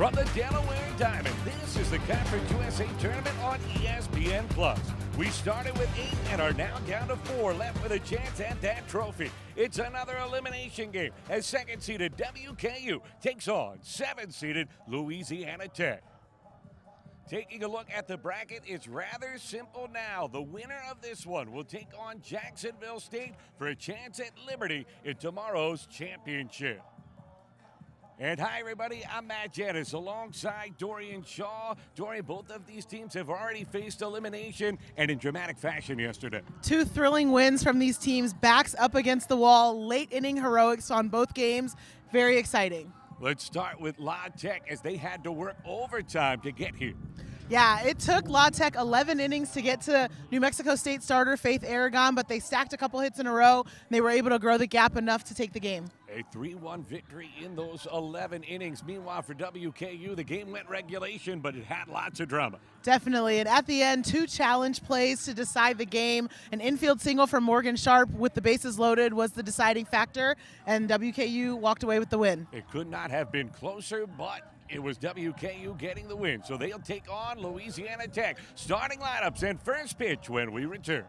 From the Delaware Diamond, this is the Conference USA Tournament on ESPN+. We started with 8 and are now down to 4, left with a chance at that trophy. It's another elimination game as second-seeded WKU takes on 7th-seeded Louisiana Tech. Taking a look at the bracket, it's rather simple now. The winner of this one will take on Jacksonville State for a chance at Liberty in tomorrow's championship. And hi, everybody, I'm Matt Janis alongside Dorian Shaw. Dorian, both of these teams have already faced elimination and in dramatic fashion yesterday. 2 thrilling wins from these teams, backs up against the wall, late inning heroics on both games. Very exciting. Let's start with La Tech as they had to work overtime to get here. Yeah, it took La Tech 11 innings to get to New Mexico State starter Faith Aragon, but they stacked a couple hits in a row, and they were able to grow the gap enough to take the game. A 3-1 victory in those 11 innings. Meanwhile, for WKU, the game went regulation, but it had lots of drama. Definitely, and at the end, 2 challenge plays to decide the game. An infield single from Morgan Sharp with the bases loaded was the deciding factor, and WKU walked away with the win. It could not have been closer, but it was WKU getting the win. So they'll take on Louisiana Tech. Starting lineups and first pitch when we return.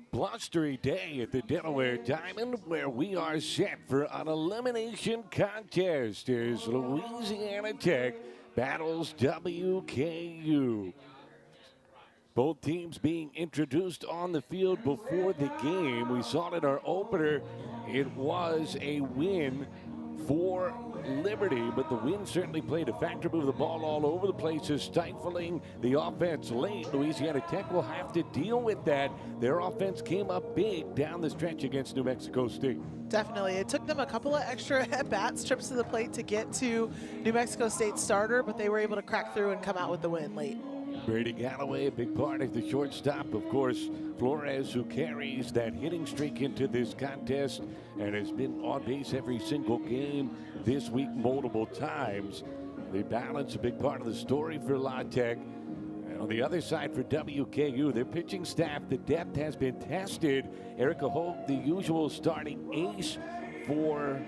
Blustery day at the Delaware Diamond, where we are set for an elimination contest as Louisiana Tech battles WKU. Both teams being introduced on the field before the game. We saw it in our opener. It was a win for Liberty, but the wind certainly played a factor. Moved the ball all over the place, is stifling the offense late. Louisiana Tech will have to deal with that. Their offense came up big down the stretch against New Mexico State. Definitely. It took them a couple of extra at-bats, trips to the plate to get to New Mexico State starter, but they were able to crack through and come out with the win late. Brady Galloway, a big part of the shortstop. Of course, Flores, who carries that hitting streak into this contest and has been on base every single game this week multiple times. The balance, a big part of the story for La Tech. And on the other side for WKU, their pitching staff, the depth has been tested. Erica Hogue, the usual starting ace for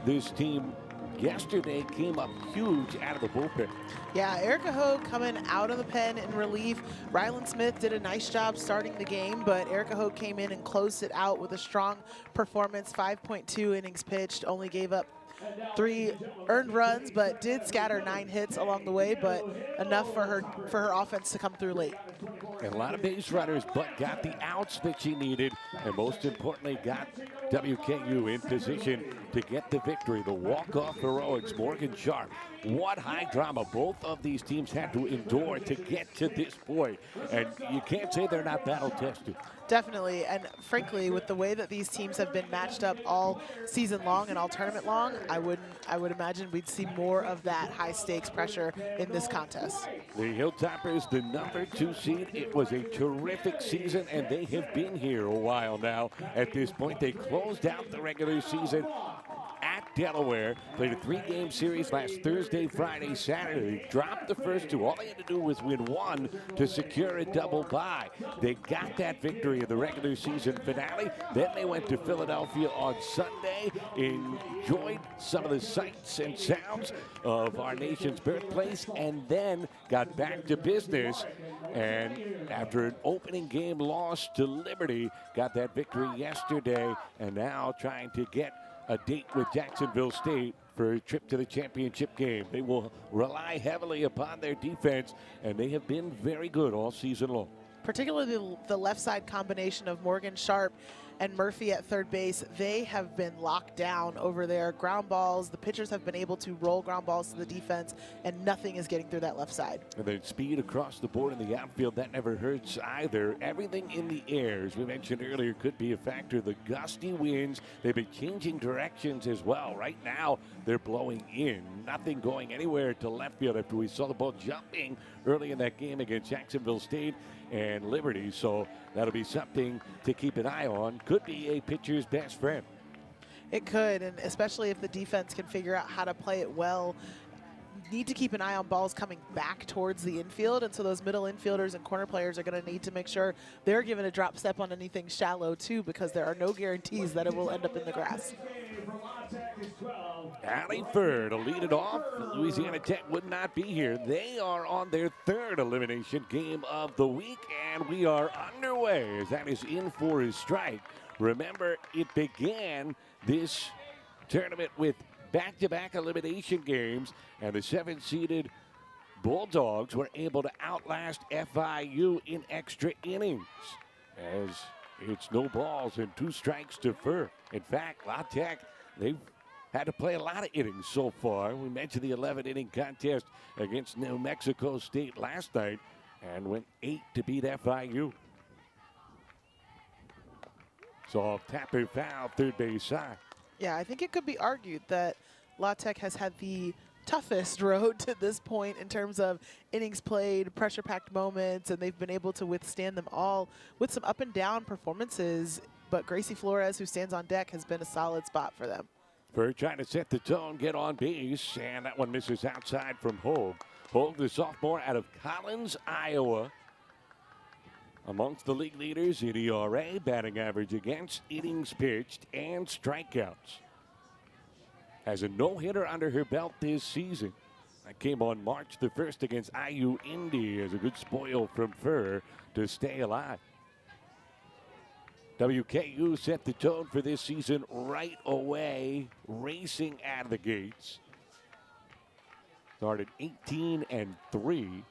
this team, yesterday came up huge out of the bullpen. Yeah, Erica Hogue coming out of the pen in relief. Rylan Smith did a nice job starting the game, but Erica Hogue came in and closed it out with a strong performance. 5.2 innings pitched, only gave up 3 earned runs, but did scatter 9 hits along the way, but enough for her offense to come through late. And a lot of base runners, but got the outs that she needed, and most importantly, got WKU in position to get the victory. The walk-off heroics, Morgan Sharp. What high drama both of these teams had to endure to get to this point. And you can't say they're not battle-tested. Definitely, and frankly, with the way that these teams have been matched up all season long and all tournament long, I would imagine we'd see more of that high-stakes pressure in this contest. The Hilltoppers, the #2 seed. It was a terrific season, and they have been here a while now. At this point, they closed out the regular season at Delaware. Played a 3-game series last Thursday, Friday, Saturday. They dropped the first two. All they had to do was win one to secure a double bye. They got that victory in the regular season finale. Then they went to Philadelphia on Sunday, enjoyed some of the sights and sounds of our nation's birthplace, and then got back to business. And after an opening game loss to Liberty, got that victory yesterday, and now trying to get a date with Jacksonville State for a trip to the championship game. They will rely heavily upon their defense, and they have been very good all season long. Particularly the left side combination of Morgan Sharp and Murphy at third base, they have been locked down over their ground balls. The pitchers have been able to roll ground balls to the defense, and nothing is getting through that left side. And then speed across the board in the outfield, that never hurts either. Everything in the air, as we mentioned earlier, could be a factor. The gusty winds, they've been changing directions as well. Right now, they're blowing in. Nothing going anywhere to left field after we saw the ball jumping early in that game against Jacksonville State and Liberty. So that'll be something to keep an eye on. Could be a pitcher's best friend. It could, and especially if the defense can figure out how to play it well. Need to keep an eye on balls coming back towards the infield, and so those middle infielders and corner players are going to need to make sure they're given a drop step on anything shallow too, because there are no guarantees that it will end up in the grass. Allie Furr to lead it off. Louisiana Tech would not be here. They are on their third elimination game of the week, and we are underway as that is in for his strike. Remember, it began this tournament with back-to-back elimination games, and the 7-seeded Bulldogs were able to outlast FIU in extra innings, as it's no balls and 2 strikes to Furr. In fact, La Tech, they've had to play a lot of innings so far. We mentioned the 11-inning contest against New Mexico State last night and went 8 to beat FIU. So tapper foul, third base side. Yeah, I think it could be argued that La Tech has had the toughest road to this point in terms of innings played, pressure-packed moments, and they've been able to withstand them all with some up and down performances. But Gracie Flores, who stands on deck, has been a solid spot for them. Furr trying to set the tone, get on base, and that one misses outside from Hogue. Hogue, the sophomore out of Collins, Iowa. Amongst the league leaders in ERA, batting average against, innings pitched, and strikeouts. Has a no-hitter under her belt this season. That came on March the 1st against IU Indy as a good spoil from Furr to stay alive. WKU set the tone for this season right away, racing out of the gates. Started 18-3.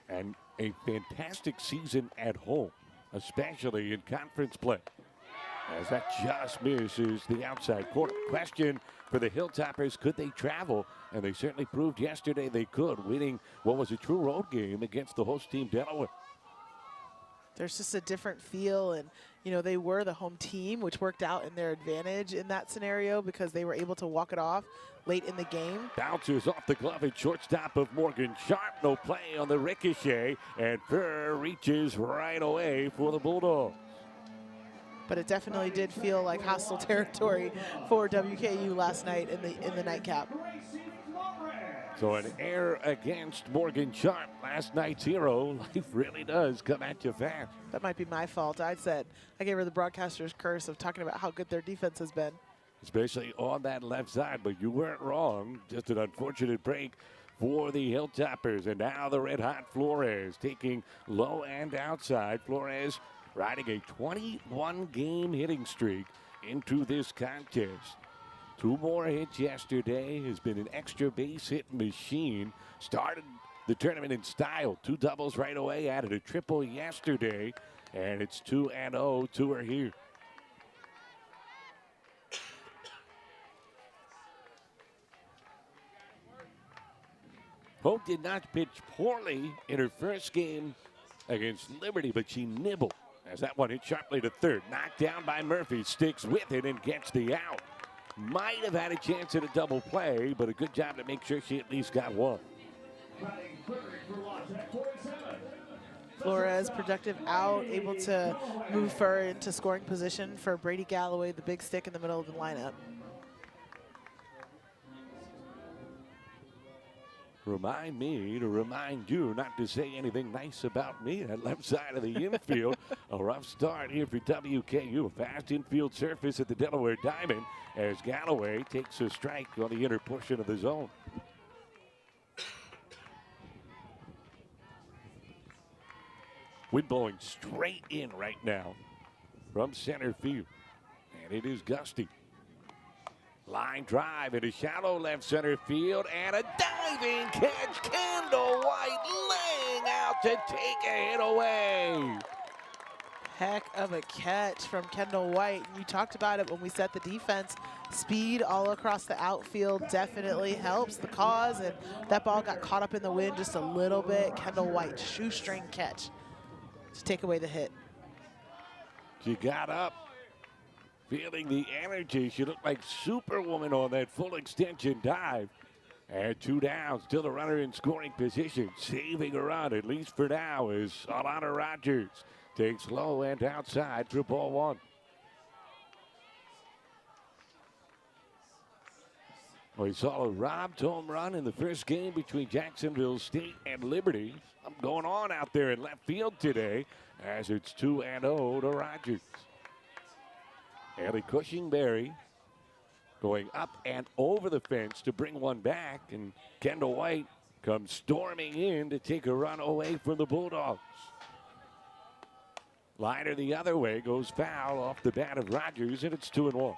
And a fantastic season at home, especially in conference play. As that just misses the outside corner. Question for the Hilltoppers, could they travel? And they certainly proved yesterday they could, winning what was a true road game against the host team, Delaware. There's just a different feel, and they were the home team, which worked out in their advantage in that scenario because they were able to walk it off late in the game. Bouncers off the glove at shortstop of Morgan Sharp. No play on the ricochet, and Furr reaches right away for the Bulldogs. But it definitely did feel like hostile territory for WKU last night in the nightcap. So an error against Morgan Sharp, last night's hero. Life really does come at you fast. That might be my fault. I gave her the broadcaster's curse of talking about how good their defense has been. Especially on that left side, but you weren't wrong. Just an unfortunate break for the Hilltoppers. And now the red-hot Flores taking low and outside. Flores riding a 21-game hitting streak into this contest. 2 more hits yesterday. Has been an extra base hit machine. Started the tournament in style. 2 doubles right away, added a triple yesterday, and it's 2-0 to her here. Hope did not pitch poorly in her first game against Liberty, but she nibbled as that one hit sharply to third. Knocked down by Murphy, sticks with it and gets the out. Might have had a chance at a double play, but a good job to make sure she at least got one. Flores productive out, able to move her into scoring position for Brady Galloway, the big stick in the middle of the lineup. Remind me to remind you not to say anything nice about me. That left side of the infield. A rough start here for WKU. A fast infield surface at the Delaware Diamond as Galloway takes a strike on the inner portion of the zone. Wind blowing straight in right now from center field. And it is gusty. Line drive into shallow left center field and a diving catch. Kendall White laying out to take a hit away. Heck of a catch from Kendall White. And you talked about it when we set the defense. Speed all across the outfield definitely helps the cause, and that ball got caught up in the wind just a little bit. Kendall White, shoestring catch to take away the hit. She got up, feeling the energy. She looked like Superwoman on that full extension dive. And 2 down, still a runner in scoring position. Saving a run, at least for now, is Alana Rogers. Takes low and outside for ball 1. We saw a robbed home run in the first game between Jacksonville State and Liberty. I'm going on out there in left field today as it's 2-0 to Rogers. Ellie Cushing-Berry going up and over the fence to bring one back, and Kendall White comes storming in to take a run away from the Bulldogs. Liner the other way, goes foul off the bat of Rogers, and it's 2-1.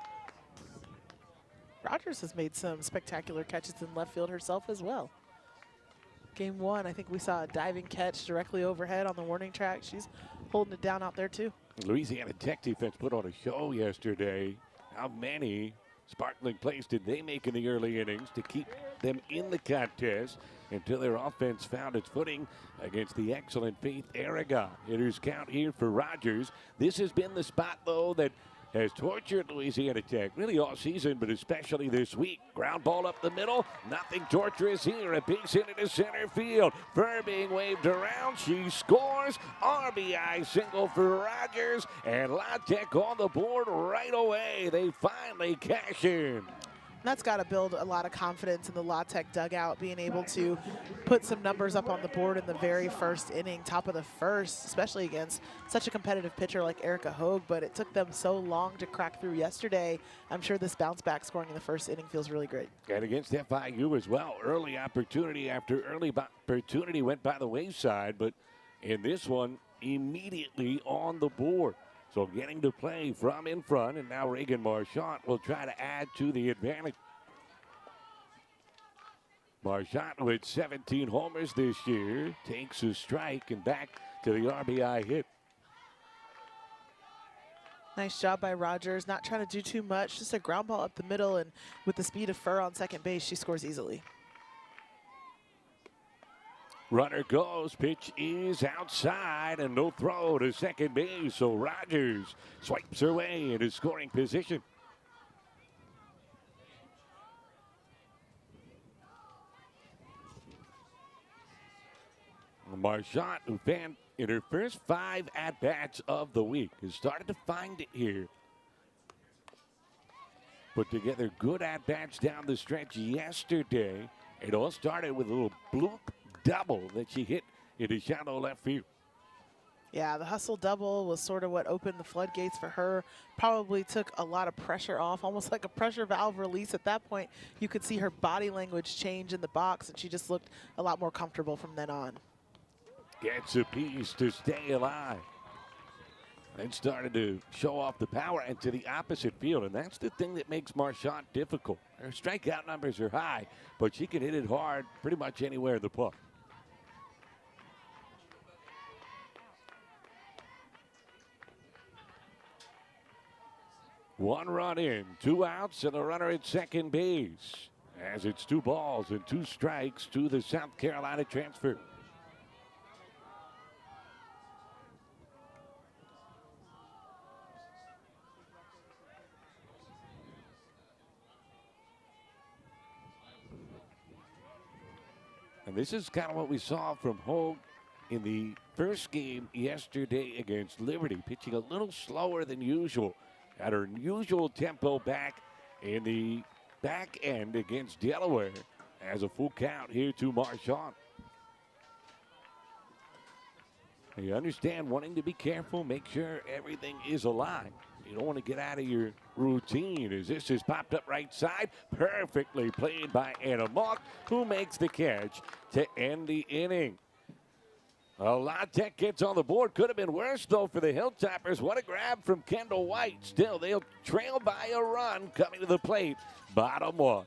Rogers has made some spectacular catches in left field herself as well. Game 1, I think we saw a diving catch directly overhead on the warning track. She's holding it down out there too. Louisiana Tech defense put on a show yesterday. How many sparkling plays did they make in the early innings to keep them in the contest until their offense found its footing against the excellent Faith Aragon? Hitters count here for Rogers. This has been the spot, though, that has tortured Louisiana Tech really all season, but especially this week. Ground ball up the middle, nothing torturous here. A base hit into center field. Fur being waved around, she scores. RBI single for Rogers, and La Tech on the board right away. They finally cash in. That's got to build a lot of confidence in the La Tech dugout, being able to put some numbers up on the board in the very first inning, top of the first, especially against such a competitive pitcher like Erica Hogue. But it took them so long to crack through yesterday. I'm sure this bounce back scoring in the first inning feels really great. And against FIU as well, early opportunity after early opportunity went by the wayside, but in this one, immediately on the board. So getting to play from in front, and now Reagan Marchant will try to add to the advantage. Marchant with 17 homers this year takes a strike and back to the RBI hit. Nice job by Rogers, not trying to do too much, just a ground ball up the middle, and with the speed of Fur on second base, she scores easily. Runner goes, pitch is outside, and no throw to second base, so Rogers swipes her way into scoring position. Marchant, who fan in her first 5 at-bats of the week, has started to find it here. Put together good at-bats down the stretch yesterday. It all started with a little bloop double that she hit into shallow left field. Yeah, the hustle double was sort of what opened the floodgates for her. Probably took a lot of pressure off, almost like a pressure valve release. At that point, you could see her body language change in the box, and she just looked a lot more comfortable from then on. Gets a piece to stay alive. And started to show off the power into the opposite field, and that's the thing that makes Marchant difficult. Her strikeout numbers are high, but she can hit it hard pretty much anywhere in the park. One run in, 2 outs, and a runner at second base. As it's 2 balls and 2 strikes to the South Carolina transfer. And this is kind of what we saw from Hogue in the first game yesterday against Liberty, pitching a little slower than usual. At her usual tempo back in the back end against Delaware as a full count here to Marchand. You understand wanting to be careful, make sure everything is aligned. You don't want to get out of your routine as this has popped up right side. Perfectly played by Anna Mock, who makes the catch to end the inning. La Tech gets on the board. Could have been worse, though, for the Hilltoppers. What a grab from Kendall White. Still, they'll trail by a run coming to the plate. Bottom one.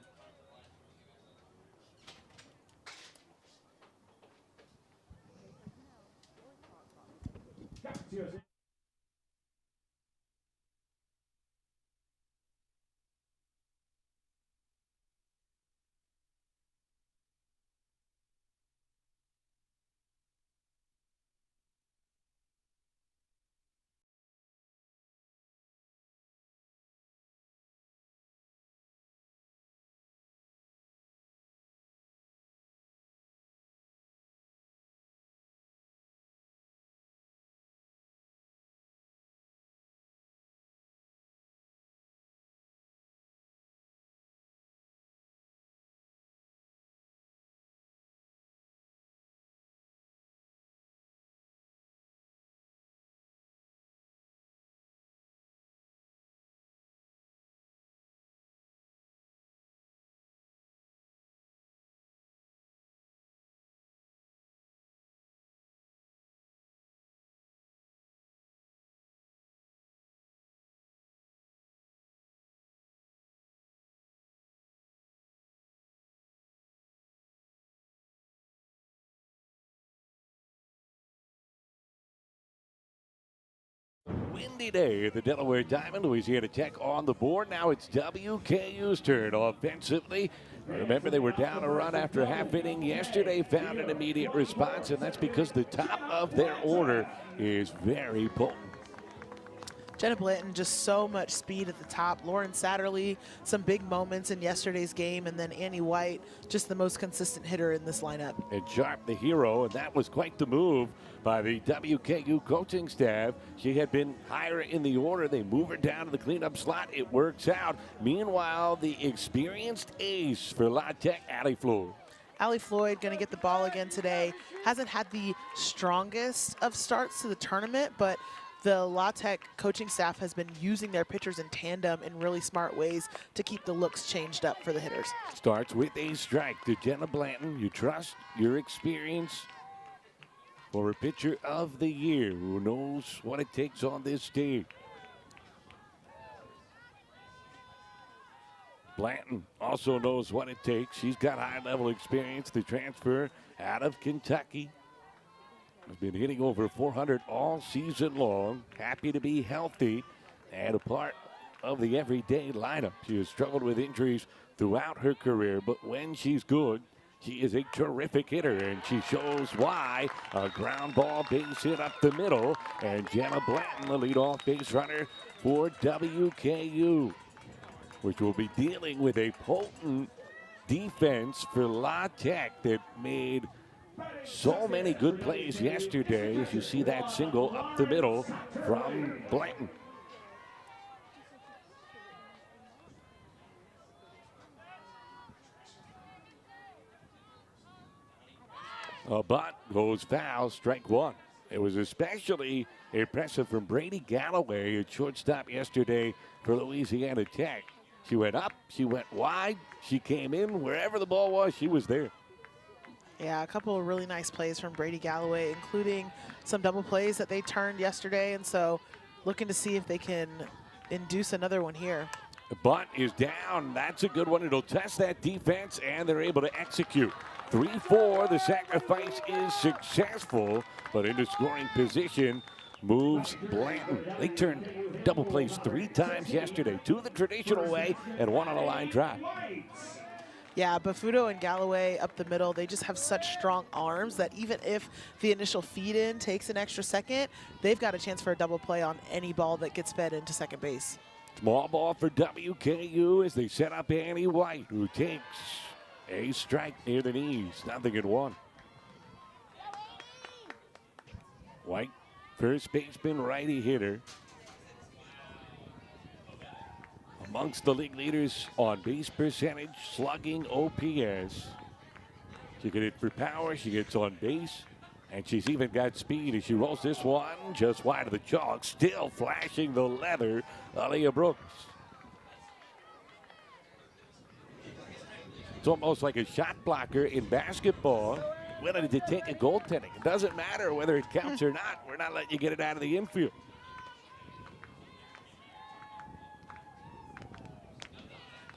Windy day at the Delaware Diamond. Louisiana Tech on the board. Now it's WKU's turn offensively. Remember, they were down a run after half inning yesterday, found an immediate response, and that's because the top of their order is very potent. Jenna Blanton, just so much speed at the top. Lauren Satterley, some big moments in yesterday's game. And then Annie White, just the most consistent hitter in this lineup. And Sharp, the hero, and that was quite the move by the WKU coaching staff. She had been higher in the order. They move her down to the cleanup slot. It works out. Meanwhile, the experienced ace for La Tech, Allie Floyd. Allie Floyd going to get the ball again today. Hasn't had the strongest of starts to the tournament, but the La Tech coaching staff has been using their pitchers in tandem in really smart ways to keep the looks changed up for the hitters. Starts with a strike to Jenna Blanton. You trust your experience for a pitcher of the year who knows what it takes on this stage. Blanton also knows what it takes. She's got high-level experience. The transfer out of Kentucky. Has been hitting over 400 all season long. Happy to be healthy and a part of the everyday lineup. She has struggled with injuries throughout her career, but when she's good, she is a terrific hitter, and she shows why. A ground ball base hit up the middle, and Jenna Blanton, the leadoff base runner for WKU, which will be dealing with a potent defense for La Tech that made so many good plays yesterday, as you see that single up the middle from Blanton. A butt goes foul, strike one. It was especially impressive from Brady Galloway at shortstop yesterday for Louisiana Tech. She went up, she went wide, she came in. Wherever the ball was, she was there. Yeah, a couple of really nice plays from Brady Galloway, including some double plays that they turned yesterday. And so looking to see if they can induce another one here. The bunt is down. That's a good one. It'll test that defense, and they're able to execute. 3-4, the sacrifice is successful, but into scoring position moves Blanton. They turned double plays 3 times yesterday. 2 the traditional way and 1 on a line drive. Yeah, Bafuto and Galloway up the middle, they just have such strong arms that even if the initial feed in takes an extra second, they've got a chance for a double play on any ball that gets fed into second base. Small ball for WKU as they set up Annie White, who takes a strike near the knees. 0-1. White, first baseman, righty hitter. Amongst the league leaders on base percentage, slugging, OPS. She can hit for power, she gets on base, and she's even got speed as she rolls this one just wide of the chalk, still flashing the leather, Aaliyah Brooks. It's almost like a shot blocker in basketball, willing to take a goaltending. It doesn't matter whether it counts or not. We're not letting you get it out of the infield.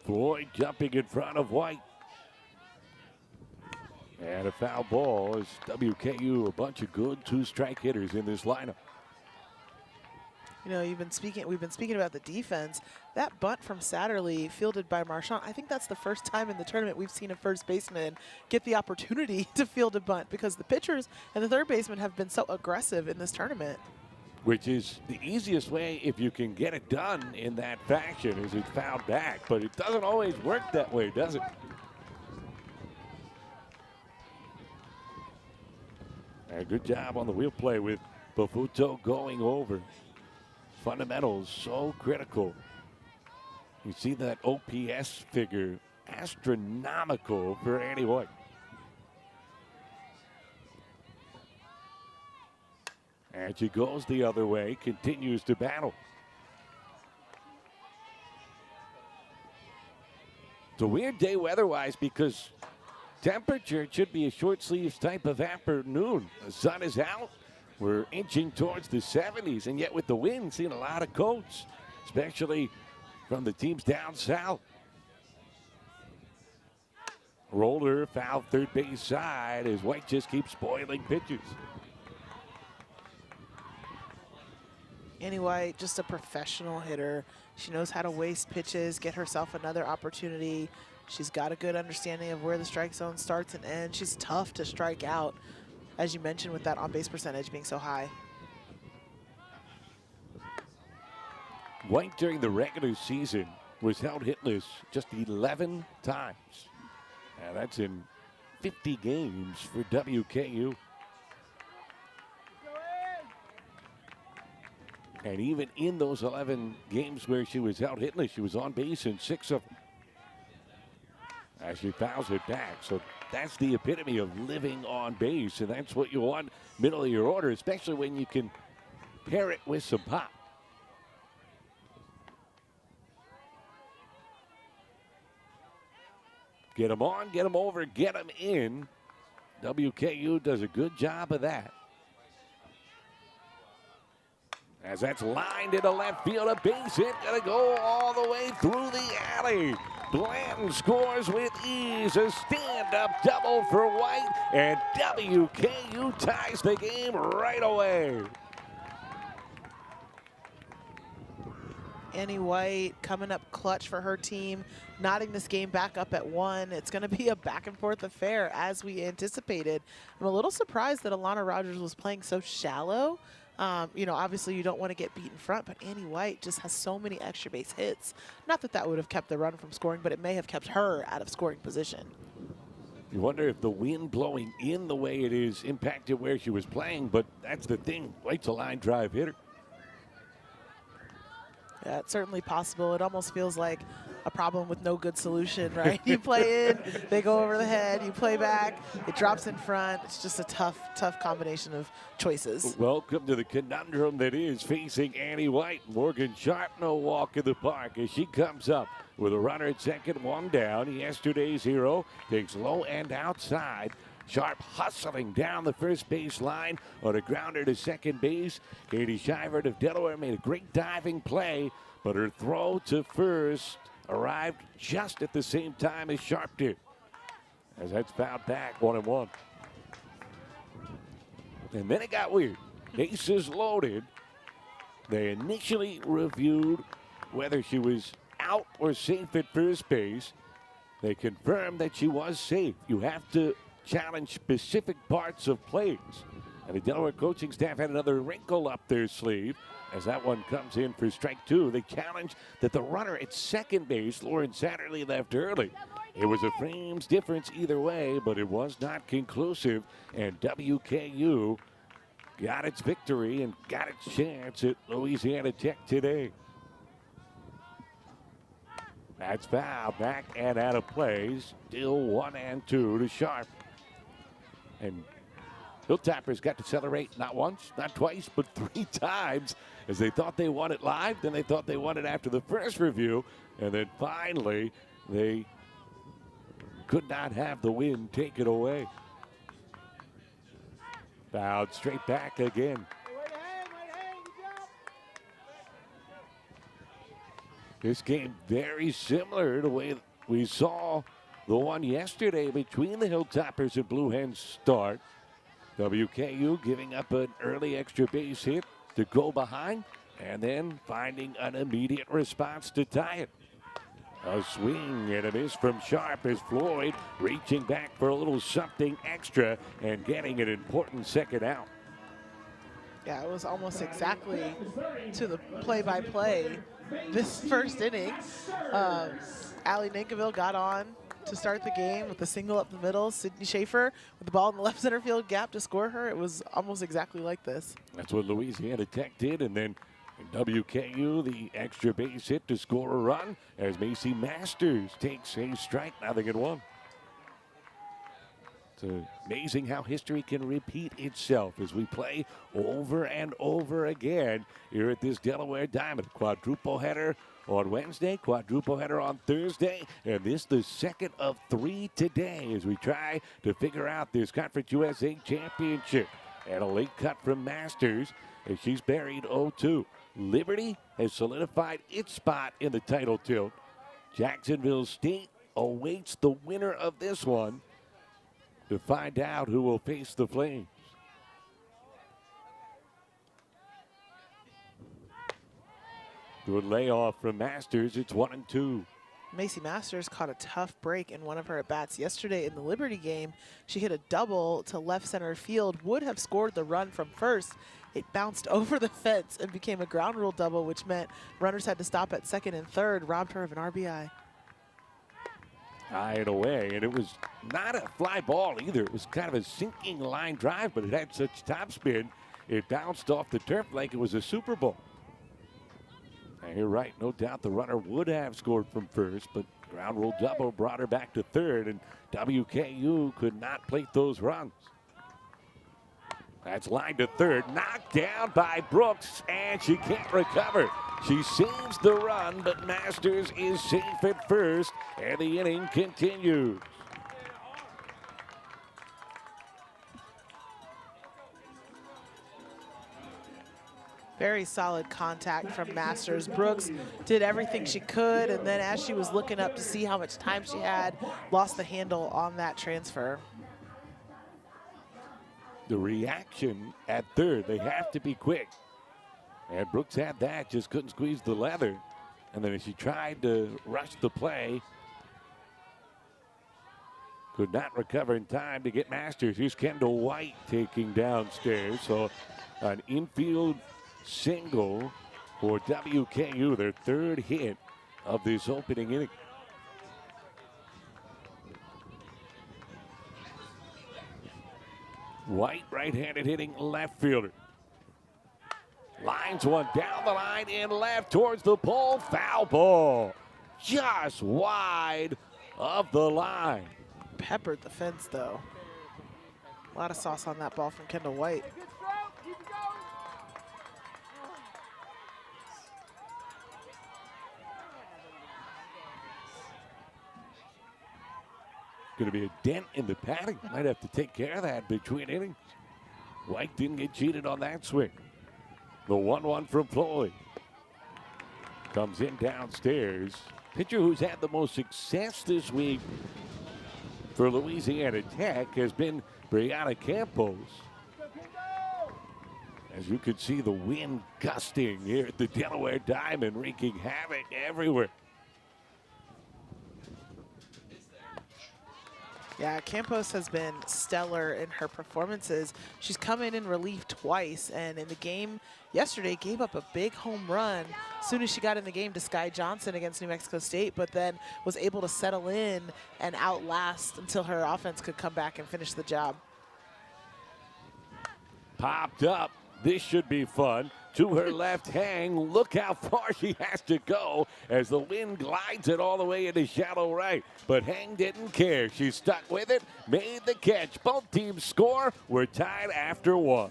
Floyd jumping in front of White. And a foul ball as WKU, a bunch of good 2-strike hitters in this lineup. You know, we've been speaking about the defense. That bunt from Satterley, fielded by Marchand, I think that's the first time in the tournament we've seen a first baseman get the opportunity to field a bunt, because the pitchers and the third baseman have been so aggressive in this tournament. Which is the easiest way, if you can get it done in that fashion, is it's fouled back. But it doesn't always work that way, does it? And good job on the wheel play with Bafuto going over. Fundamentals so critical. You see that OPS figure, astronomical for Annie White. And she goes the other way, continues to battle. It's a weird day weather-wise because temperature should be a short sleeves type of afternoon. The sun is out. We're inching towards the 70s, and yet with the wind, seeing a lot of coats, especially from the teams down south. Roller foul third base side as White just keeps spoiling pitches. Annie White, just a professional hitter. She knows how to waste pitches, get herself another opportunity. She's got a good understanding of where the strike zone starts and ends. She's tough to strike out, as you mentioned, with that on-base percentage being so high. White during the regular season was held hitless just 11 times. Now that's in 50 games for WKU. And even in those 11 games where she was held hitless, she was on base in 6 of them. As she fouls it back. So that's the epitome of living on base. And that's what you want middle of your order, especially when you can pair it with some pop. Get them on, get them over, get them in. WKU does a good job of that. As that's lined into left field, a base hit, gonna go all the way through the alley. Blanton scores with ease, a stand-up double for White, and WKU ties the game right away. Annie White coming up clutch for her team, knotting this game back up at 1. It's going to be a back-and-forth affair as we anticipated. I'm a little surprised that Alana Rogers was playing so shallow. You know, obviously you don't want to get beat in front, but Annie White just has so many extra base hits. Not that that would have kept the run from scoring, but it may have kept her out of scoring position. You wonder if the wind blowing in the way it is impacted where she was playing, but that's the thing. White's a line drive hitter. Yeah, it's certainly possible. It almost feels like a problem with no good solution, right? You play in, they go over the head, you play back, it drops in front. It's just a tough combination of choices. Welcome to the conundrum that is facing Annie White. Morgan Sharp, no walk in the park as she comes up with a runner at second, 1 down. Yesterday's hero takes low end outside. Sharp hustling down the first base line on a grounder to second base. Katie Shivert of Delaware made a great diving play, but her throw to first arrived just at the same time as Sharp did. As that's fouled back, 1-1. And then it got weird. bases loaded. They initially reviewed whether she was out or safe at first base. They confirmed that she was safe. You have to challenge specific parts of plays. And the Delaware coaching staff had another wrinkle up their sleeve as that one comes in for strike two. They challenged that the runner at second base, Lauren Satterley, left early. It was a frames difference either way, but it was not conclusive. And WKU got its victory and got its chance at Louisiana Tech today. That's foul, back and out of play. Still 1-2 to Sharp. And Hilltoppers got to celebrate not once, not twice, but 3 times as they thought they won it live, then they thought they won it after the first review, and then finally they could not have the win taken away. Fouled straight back again. This game very similar to the way we saw the one yesterday between the Hilltoppers and Blue Hens start. WKU giving up an early extra base hit to go behind and then finding an immediate response to tie it. A swing and a miss from Sharp as Floyd reaching back for a little something extra and getting an important second out. Yeah, it was almost exactly to the play-by-play this first inning. Allie Nankiville got on to start the game with a single up the middle. Sydney Schaefer with the ball in the left center field gap to score her. It was almost exactly like this. That's what Louisiana Tech did, and then WKU, the extra base hit to score a run as Macy Masters takes a strike. Now they get one. It's amazing how history can repeat itself as we play over and over again here at this Delaware Diamond. Quadruple header on Wednesday, quadruple header on Thursday, and this the second of 3 today as we try to figure out this Conference USA Championship. And a late cut from Masters as she's buried 0-2. Liberty has solidified its spot in the title tilt. Jacksonville State awaits the winner of this one to find out who will face the Flames. Good layoff from Masters. It's 1-2. Macy Masters caught a tough break in one of her at-bats yesterday in the Liberty game. She hit a double to left center field, would have scored the run from first. It bounced over the fence and became a ground rule double, which meant runners had to stop at second and third, robbed her of an RBI. High and away, and it was not a fly ball either. It was kind of a sinking line drive, but it had such topspin, it bounced off the turf like it was a Super Bowl. And you're right, no doubt the runner would have scored from first, but ground rule double brought her back to third, and WKU could not plate those runs. That's line to third, knocked down by Brooks, and she can't recover. She saves the run, but Masters is safe at first, and the inning continues. Very solid contact from Masters. Brooks did everything she could, and then as she was looking up to see how much time she had, lost the handle on that transfer. The reaction at third, they have to be quick. And Brooks had that, just couldn't squeeze the leather. And then as she tried to rush the play, could not recover in time to get Masters. Here's Kendall White taking downstairs. So an infield single for WKU, their third hit of this opening inning. White, right-handed hitting left fielder. Lines one down the line in left towards the pole. Foul ball. Just wide of the line. Peppered the fence, though. A lot of sauce on that ball from Kendall White. Going to be a dent in the padding. Might have to take care of that between innings. White didn't get cheated on that swing. The 1-1 from Floyd. Comes in downstairs. Pitcher who's had the most success this week for Louisiana Tech has been Brianna Campos. As you can see, the wind gusting here at the Delaware Diamond, wreaking havoc everywhere. Yeah, Campos has been stellar in her performances. She's come in relief twice, and in the game yesterday gave up a big home run as soon as she got in the game to Sky Johnson against New Mexico State, but then was able to settle in and outlast until her offense could come back and finish the job. Popped up. This should be fun. To her left hang. Look how far she has to go as the wind glides it all the way into shallow right. But Hang didn't care. She stuck with it, made the catch. Both teams score. We're tied after one.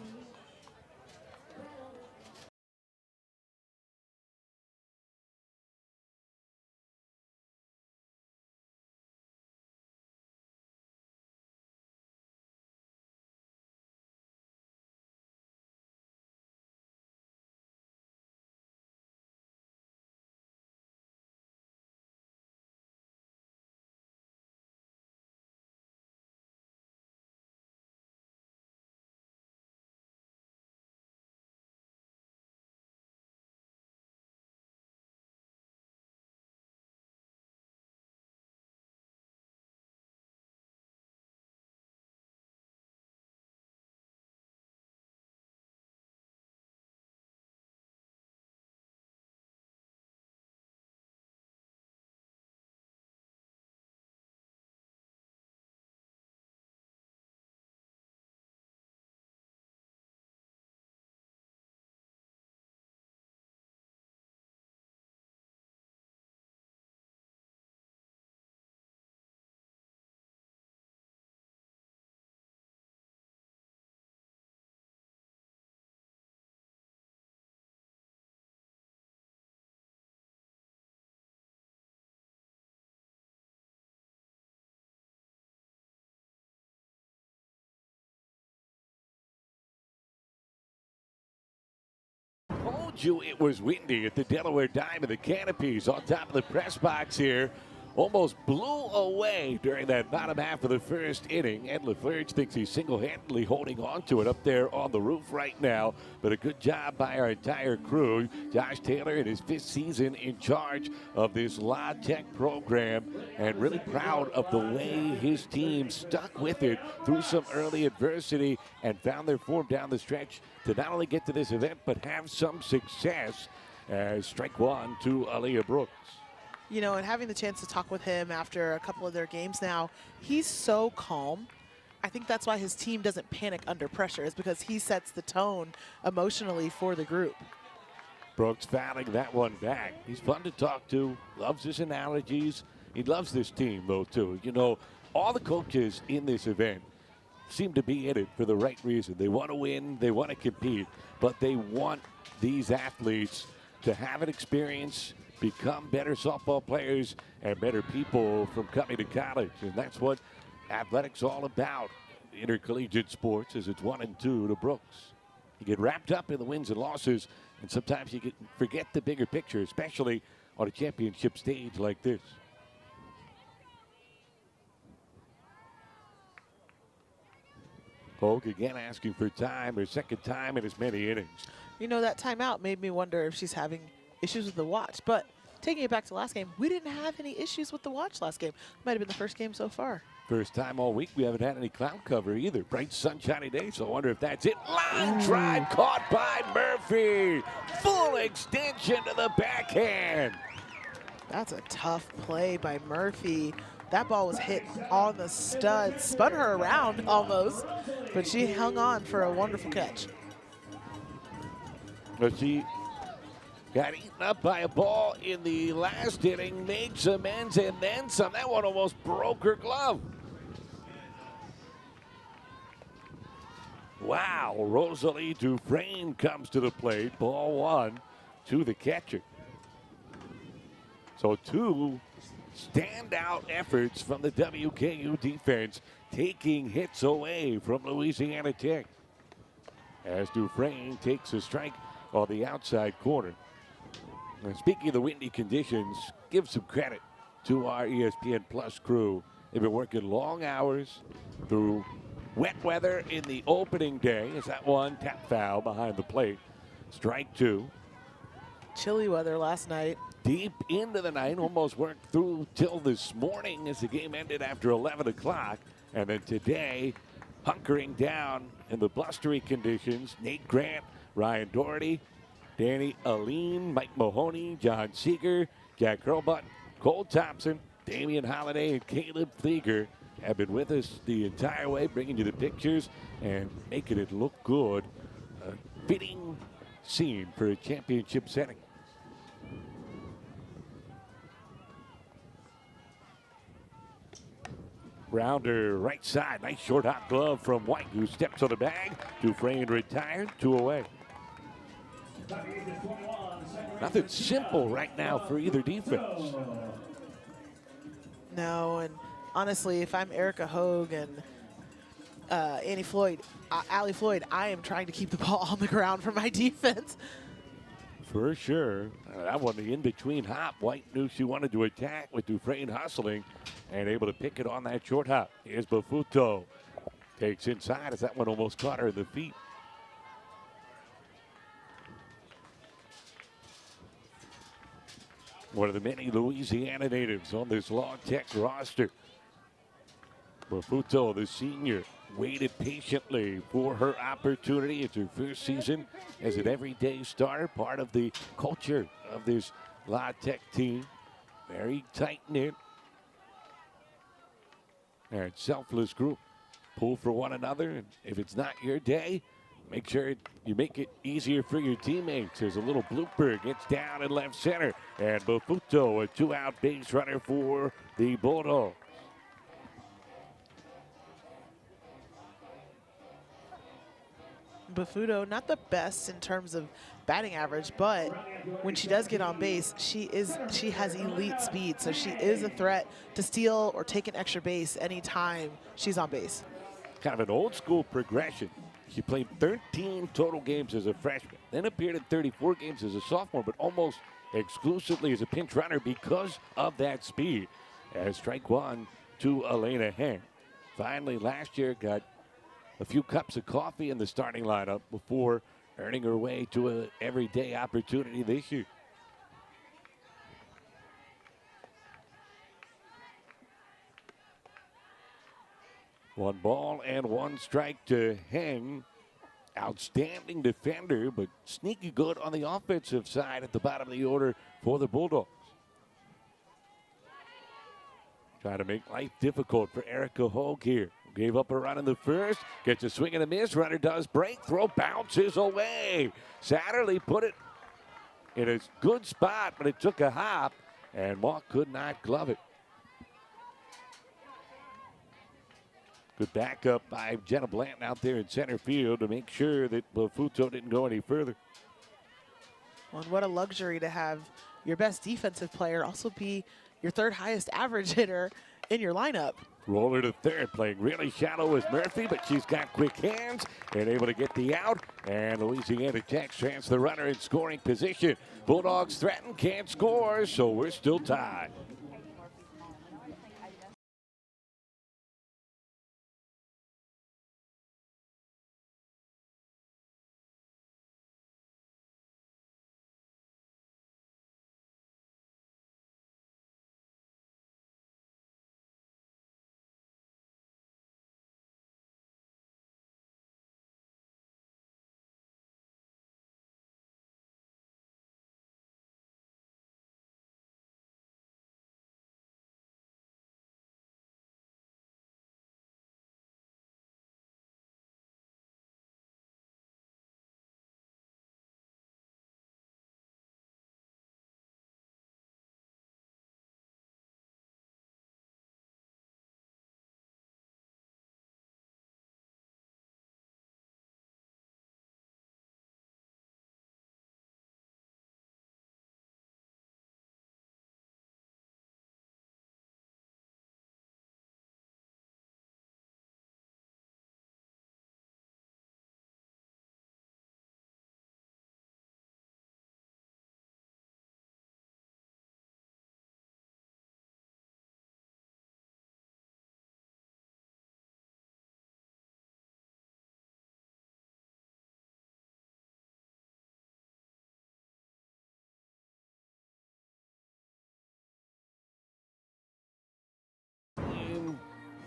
Told you it was windy at the Delaware Diamond. The canopies on top of the press box here almost blew away during that bottom half of the first inning. And LaFleur thinks he's single-handedly holding on to it up there on the roof right now. But a good job by our entire crew. Josh Taylor in his 5th season in charge of this La Tech program, and really proud of the way his team stuck with it through some early adversity and found their form down the stretch to not only get to this event but have some success. As strike one to Aaliyah Brooks. You know, and having the chance to talk with him after a couple of their games now, he's so calm. I think that's why his team doesn't panic under pressure, is because he sets the tone emotionally for the group. Brooks fouling that one back. He's fun to talk to, loves his analogies. He loves this team, though, too. You know, all the coaches in this event seem to be in it for the right reason. They want to win, they want to compete, but they want these athletes to have an experience, become better softball players and better people from coming to college. And that's what athletics all about. Intercollegiate sports, as it's 1 and 2 to Brooks. You get wrapped up in the wins and losses, and sometimes you forget the bigger picture, especially on a championship stage like this. Polk again asking for time, her second time in as many innings. You know, that timeout made me wonder if she's having issues with the watch. But taking it back to last game, we didn't have any issues with the watch last game. Might have been the first game so far. First time all week we haven't had any cloud cover either. Bright sunshiny day, so I wonder if that's it. Line drive caught by Murphy. Full extension to the backhand. That's a tough play by Murphy. That ball was hit on the stud, spun her around almost, but she hung on for a wonderful catch. But she got eaten up by a ball in the last inning, made some ends and then some. That one almost broke her glove. Wow, Rosalie Dufresne comes to the plate. Ball 1 to the catcher. So 2 standout efforts from the WKU defense, taking hits away from Louisiana Tech. As Dufresne takes a strike on the outside corner. And speaking of the windy conditions, give some credit to our ESPN Plus crew. They've been working long hours through wet weather in the opening day. Is that one tap foul behind the plate? Strike two. Chilly weather last night. Deep into the night, almost worked through till this morning as the game ended after 11 o'clock. And then today, hunkering down in the blustery conditions, Nate Grant, Ryan Doherty, Danny Aline, Mike Mahoney, John Seeger, Jack Hurlbut, Cole Thompson, Damian Holiday, and Caleb Thieger have been with us the entire way, bringing you the pictures and making it look good. A fitting scene for a championship setting. Rounder right side. Nice short hop glove from White, who steps on the bag. Dufresne retired, 2 away. Nothing simple right now for either defense. No, and honestly, if I'm Erica Hogue and Allie Floyd, I am trying to keep the ball on the ground for my defense. For sure. That one, the in-between hop. White knew she wanted to attack with Dufresne hustling and able to pick it on that short hop. Here's Bafuto. Takes inside as that one almost caught her in the feet. One of the many Louisiana natives on this Law Tech roster. Bafuto, the senior, waited patiently for her opportunity. It's her first season as an everyday starter, part of the culture of this La Tech team. Very tight-knit and selfless group. Pull for one another, and if it's not your day, make sure you make it easier for your teammates. There's a little blooper, gets down in left center, and Bafuto, a 2-out base runner for the Bulldogs. Bafuto, not the best in terms of batting average, but when she does get on base, she has elite speed, so she is a threat to steal or take an extra base anytime she's on base. Kind of an old school progression. She played 13 total games as a freshman, then appeared in 34 games as a sophomore, but almost exclusively as a pinch runner because of that speed. As strike one to Elena Heng. Finally, last year got a few cups of coffee in the starting lineup before earning her way to an everyday opportunity this year. One ball and one strike to Heng. Outstanding defender, but sneaky good on the offensive side at the bottom of the order for the Bulldogs. Trying to make life difficult for Erica Hogue here. Gave up a run in the first. Gets a swing and a miss. Runner does break. Throw bounces away. Satterley put it in a good spot, but it took a hop, and Mock could not glove it. Good backup by Jenna Blanton out there in center field to make sure that Bafuto didn't go any further. Well, and what a luxury to have your best defensive player also be your third highest average hitter in your lineup. Roller to third, playing really shallow as Murphy, but she's got quick hands and able to get the out. And Louisiana Tech transfers the runner in scoring position. Bulldogs threaten, can't score, so we're still tied.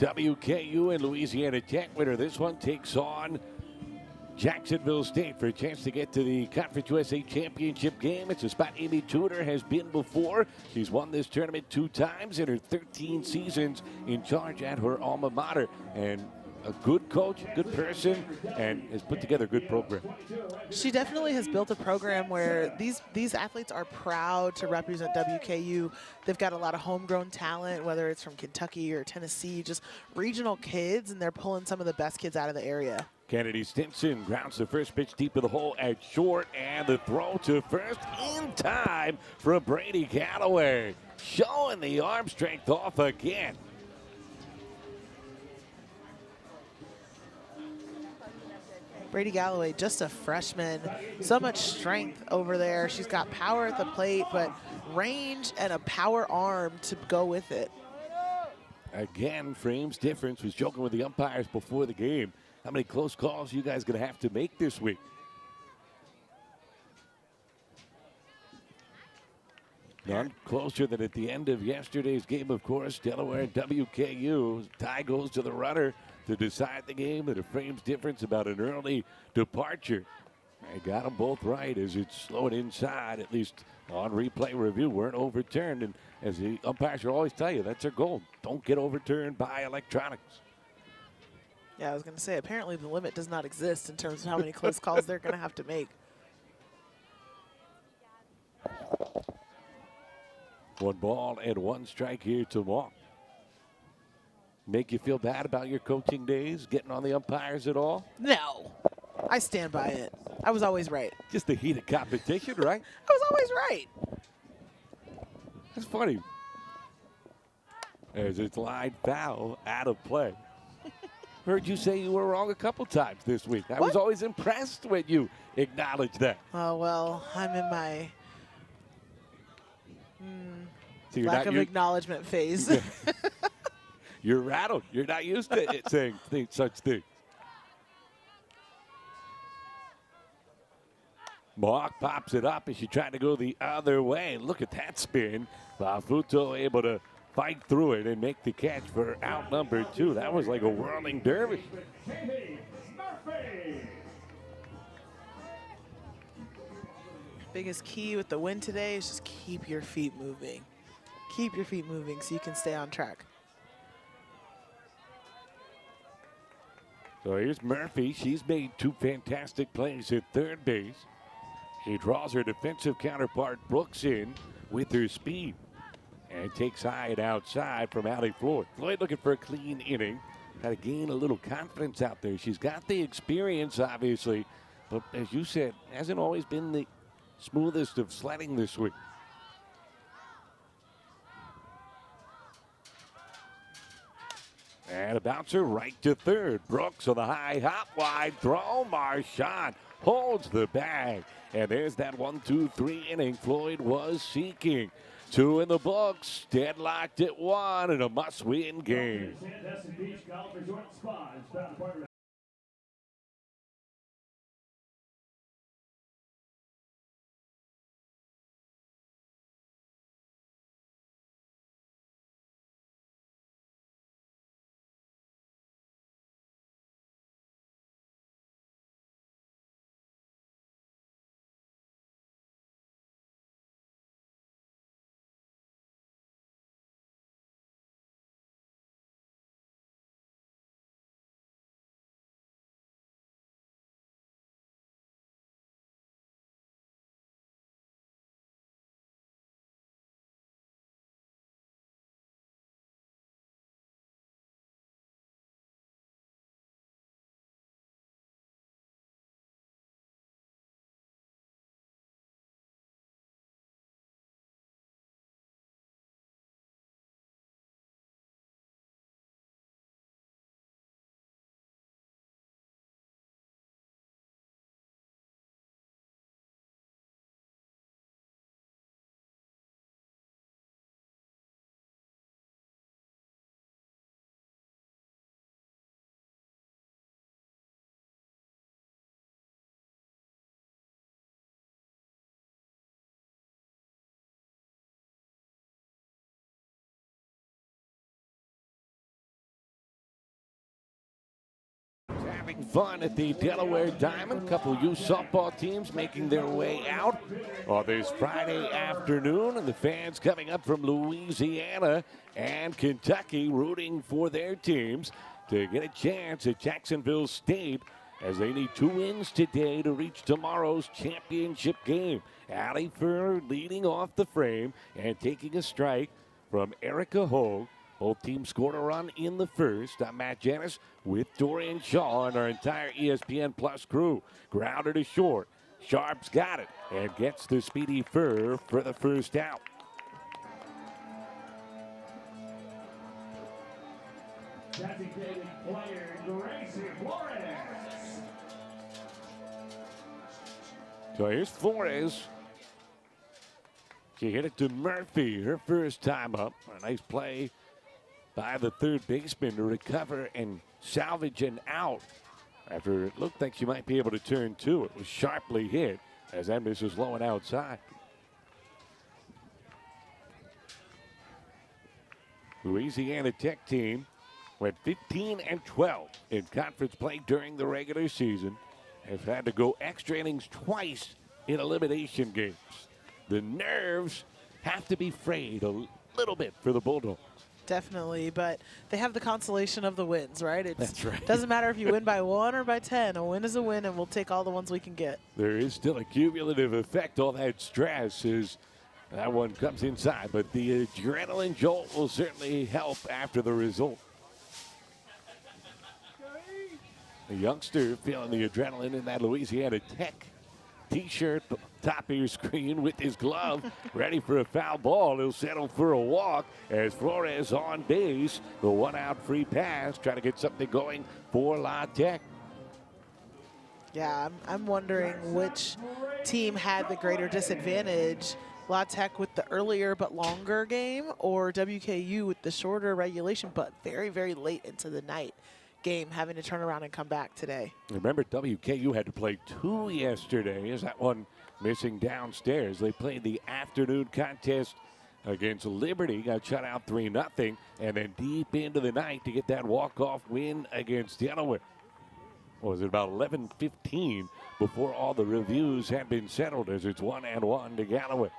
WKU and Louisiana Tech winner. This one takes on Jacksonville State for a chance to get to the Conference USA Championship game. It's a spot Amy Tudor has been before. She's won this tournament 2 times in her 13 seasons in charge at her alma mater. And a good coach, good person, and has put together a good program. She definitely has built a program where these athletes are proud to represent WKU. They've got a lot of homegrown talent, whether it's from Kentucky or Tennessee, just regional kids, and they're pulling some of the best kids out of the area. Kennedy Stinson grounds the first pitch deep of the hole at short, and the throw to first in time for Brady Galloway. Showing the arm strength off again. Brady Galloway, just a freshman, so much strength over there. She's got power at the plate, but range and a power arm to go with it. Again, frames difference. Was joking with the umpires before the game. How many close calls you guys going to have to make this week? None closer than at the end of yesterday's game, of course. Delaware and WKU. Tie goes to the runner to decide the game, and a frames difference about an early departure. I got them both right as it's slowed inside, at least on replay review, weren't overturned. And as the umpires will always tell you, that's their goal. Don't get overturned by electronics. Yeah, I was going to say, apparently the limit does not exist in terms of how many close calls they're going to have to make. 1 ball and 1 strike here to walk. Make you feel bad about your coaching days, getting on the umpires at all? No, I stand by it. I was always right. Just the heat of competition, right? I was always right. That's funny. As it's lined foul, out of play. Heard you say you were wrong a couple times this week. I was always impressed when you acknowledged that. Oh, well, I'm in my So lack of acknowledgement phase. You're rattled. You're not used to it saying such things. Mohawk pops it up as she tried to go the other way. Look at that spin. Bafuto able to fight through it and make the catch for out number 2. That was like a whirling dervish. Biggest key with the win today is just keep your feet moving. Keep your feet moving so you can stay on track. So here's Murphy. She's made 2 fantastic plays at third base. She draws her defensive counterpart Brooks in with her speed and takes high and outside from Allie Floyd. Floyd looking for a clean inning. Got to gain a little confidence out there. She's got the experience, obviously, but as you said, hasn't always been the smoothest of sledding this week. And a bouncer right to third. Brooks on the high hop, wide throw. Marchand holds the bag. And there's that 1-2-3 inning Floyd was seeking. 2 in the books, deadlocked at 1 in a must-win game. having fun at the Delaware Diamond. Couple youth softball teams making their way out on this Friday afternoon, and the fans coming up from Louisiana and Kentucky rooting for their teams to get a chance at Jacksonville State, as they need 2 wins today to reach tomorrow's championship game. Allie Furr leading off the frame and taking a strike from Erica Hogue. Both teams scored a run in the first. I'm Matt Janis with Dorian Shaw and our entire ESPN Plus crew. Grounded to short. Sharp's got it and gets the speedy Furr for the first out. Designated player Gracie Flores. So here's Flores. She hit it to Murphy, her first time up. A nice play by the third baseman to recover and salvage an out after it looked like she might be able to turn two. It was sharply hit as that misses low and outside. Louisiana Tech team went 15-12 in conference play during the regular season. Has had to go extra innings twice in elimination games. The nerves have to be frayed a little bit for the Bulldogs. Definitely, but they have the consolation of the wins, right? That's right. Doesn't matter if you win by 1 or by 10. A win is a win, and we'll take all the ones we can get. There is still a cumulative effect. All that stress is that one comes inside, but the adrenaline jolt will certainly help after the result. The youngster feeling the adrenaline in that Louisiana Tech T-shirt, top of your screen with his glove, ready for a foul ball. He'll settle for a walk as Flores on base. The 1-out free pass, trying to get something going for La Tech. Yeah, I'm wondering which team had the greater disadvantage. La Tech with the earlier but longer game, or WKU with the shorter regulation but very, very late into the night game, having to turn around and come back today. Remember, WKU had to play 2 yesterday. Is that one missing downstairs? They played the afternoon contest against Liberty, got shut out 3-0, and then deep into the night to get that walk-off win against Delaware. Was it about 11:15 before all the reviews had been settled, as it's 1-1 to Galloway.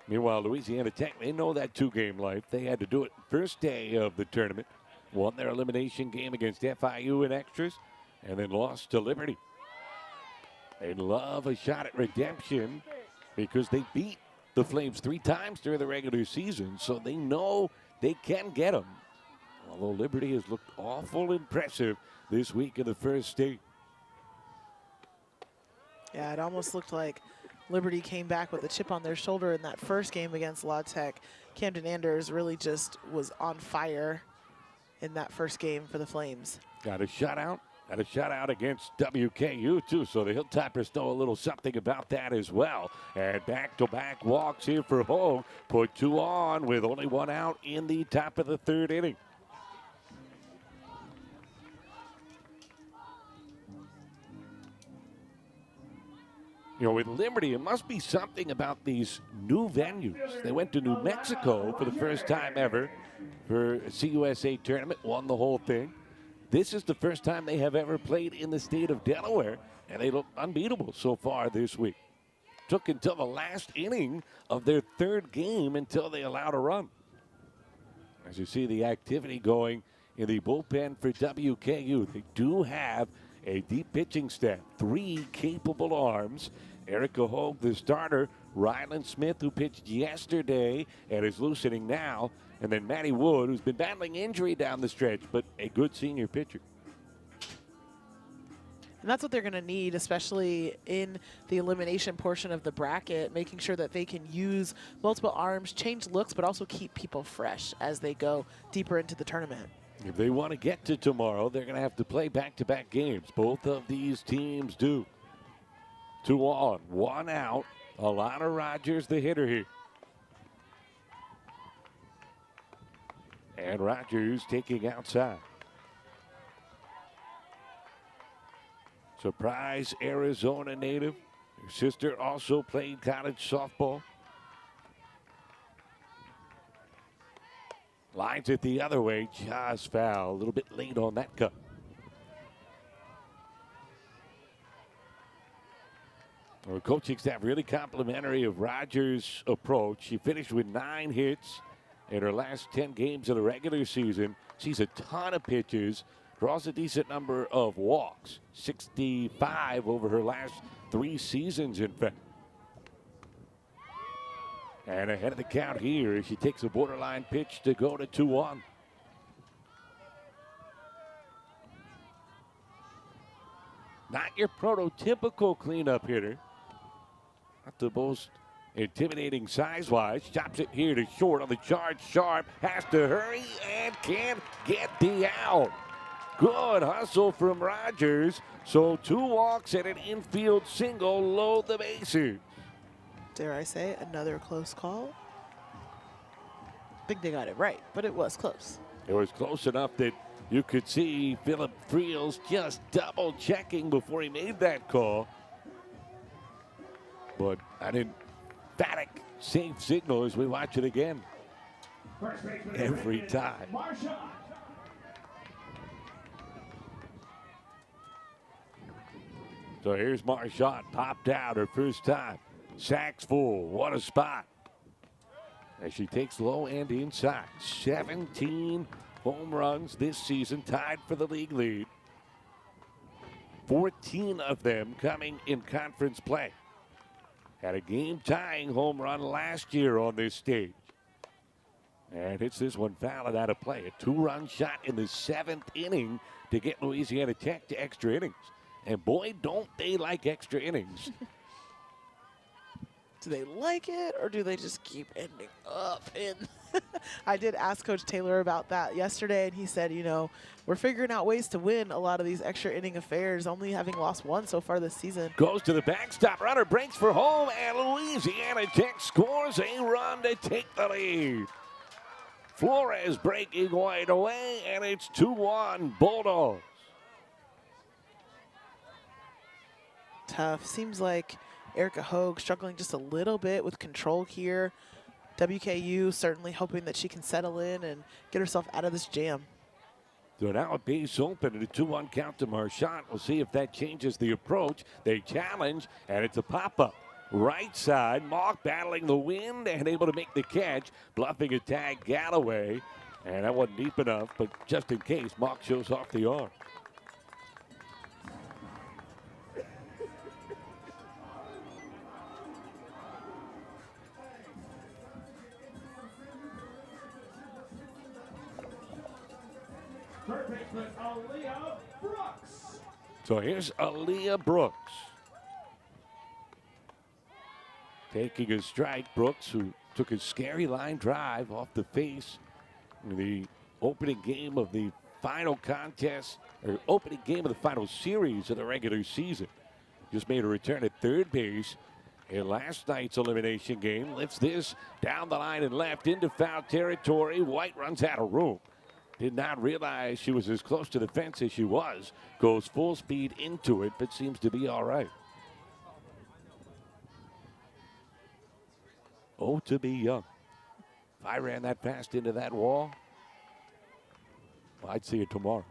Meanwhile, Louisiana Tech, they know that 2-game life. They had to do it first day of the tournament. Won their elimination game against FIU in extras, and then lost to Liberty. They love a shot at redemption because they beat the Flames 3 times during the regular season, so they know they can get them. Although Liberty has looked awful impressive this week in the first state. Yeah, it almost looked like Liberty came back with a chip on their shoulder in that first game against La Tech. Camden Anders really just was on fire in that first game for the Flames. Got a shutout. Got a shutout against WKU, too, so the Hilltoppers know a little something about that as well. And back-to-back walks here for Hogue. Put 2 on with only 1 out in the top of the 3rd inning. You know, with Liberty, it must be something about these new venues. They went to New Mexico for the first time ever for a CUSA tournament, won the whole thing. This is the first time they have ever played in the state of Delaware, and they look unbeatable so far this week. Took until the last inning of their 3rd game until they allowed a run. As you see the activity going in the bullpen for WKU, they do have a deep pitching staff, 3 capable arms. Erica Hogue, the starter. Ryland Smith, who pitched yesterday and is loosening now. And then Matty Wood, who's been battling injury down the stretch, but a good senior pitcher. And that's what they're going to need, especially in the elimination portion of the bracket, making sure that they can use multiple arms, change looks, but also keep people fresh as they go deeper into the tournament. If they want to get to tomorrow, they're going to have to play back-to-back games. Both of these teams do. 2 on, 1 out. Alana Rogers, the hitter here. And Rogers taking outside. Surprise Arizona native. Her sister also played college softball. Lines it the other way, just foul. A little bit late on that cut. Well, coaching staff really complimentary of Rogers' approach. She finished with 9 hits in her last 10 games of the regular season. She's a ton of pitches, draws a decent number of walks, 65 over her last 3 seasons, in fact. And ahead of the count here, she takes a borderline pitch to go to 2-1. Not your prototypical cleanup hitter. Not the most intimidating size-wise. Chops it here to short on the charge. Sharp has to hurry and can't get the out. Good hustle from Rogers. So 2 walks and an infield single load the bases. Dare I say, another close call? I think they got it right, but it was close. It was close enough that you could see Philip Friels just double checking before he made that call. But an emphatic safe signal as we watch it again. Every time. So here's Marchand, popped out her first time. Sacks full, what a spot. As she takes low and inside. 17 home runs this season, tied for the league lead. 14 of them coming in conference play. Had a game-tying home run last year on this stage. And hits this one foul and out of play. A 2-run shot in the 7th inning to get Louisiana Tech to extra innings. And boy, don't they like extra innings. Do they like it, or do they just keep ending up in? I did ask Coach Taylor about that yesterday, and he said, you know, we're figuring out ways to win a lot of these extra inning affairs, only having lost 1 so far this season. Goes to the backstop, runner breaks for home, and Louisiana Tech scores a run to take the lead. Flores breaking wide away, and it's 2-1 Bulldogs. Tough. Seems like Erica Hogue struggling just a little bit with control here. WKU certainly hoping that she can settle in and get herself out of this jam. So now a base open and a 2-1 count to Marchand. We'll see if that changes the approach. They challenge, and it's a pop-up. Right side, Mock battling the wind and able to make the catch. Bluffing a tag Galloway, and that wasn't deep enough, but just in case, Mock shows off the arm. So here's Aaliyah Brooks. Taking a strike, Brooks, who took a scary line drive off the face in the opening game of the final contest, or opening game of the final series of the regular season. Just made a return at third base in last night's elimination game. Lifts this down the line and left into foul territory. White runs out of room. Did not realize she was as close to the fence as she was. Goes full speed into it, but seems to be all right. Oh, to be young. If I ran that fast into that wall, well, I'd see it tomorrow.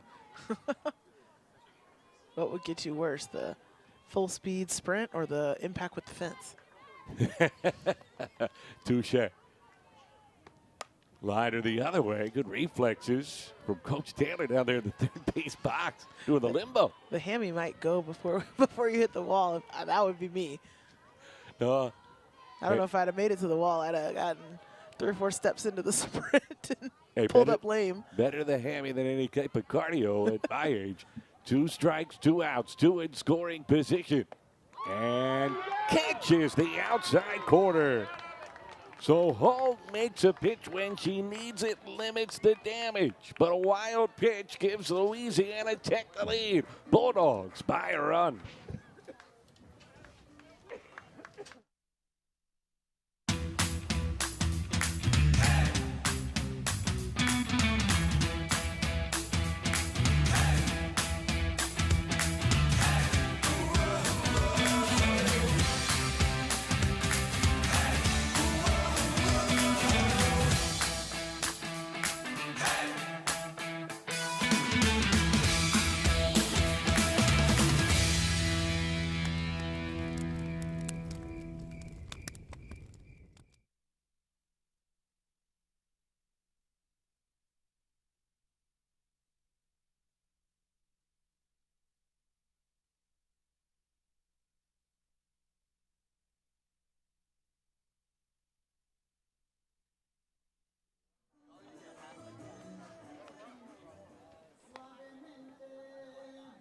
What would get you worse, the full speed sprint or the impact with the fence? Touche. Liner the other way. Good reflexes from Coach Taylor down there in the third base box doing the limbo. The hammy might go before you hit the wall. That would be me. No. I don't know if I'd have made it to the wall. I'd have gotten 3 or 4 steps into the sprint and pulled up lame. Better the hammy than any type of cardio at my age. 2 strikes, 2 outs, 2 in scoring position. And catches the outside corner. So Hogue makes a pitch when she needs it, limits the damage. But a wild pitch gives Louisiana Tech the lead. Bulldogs by a run.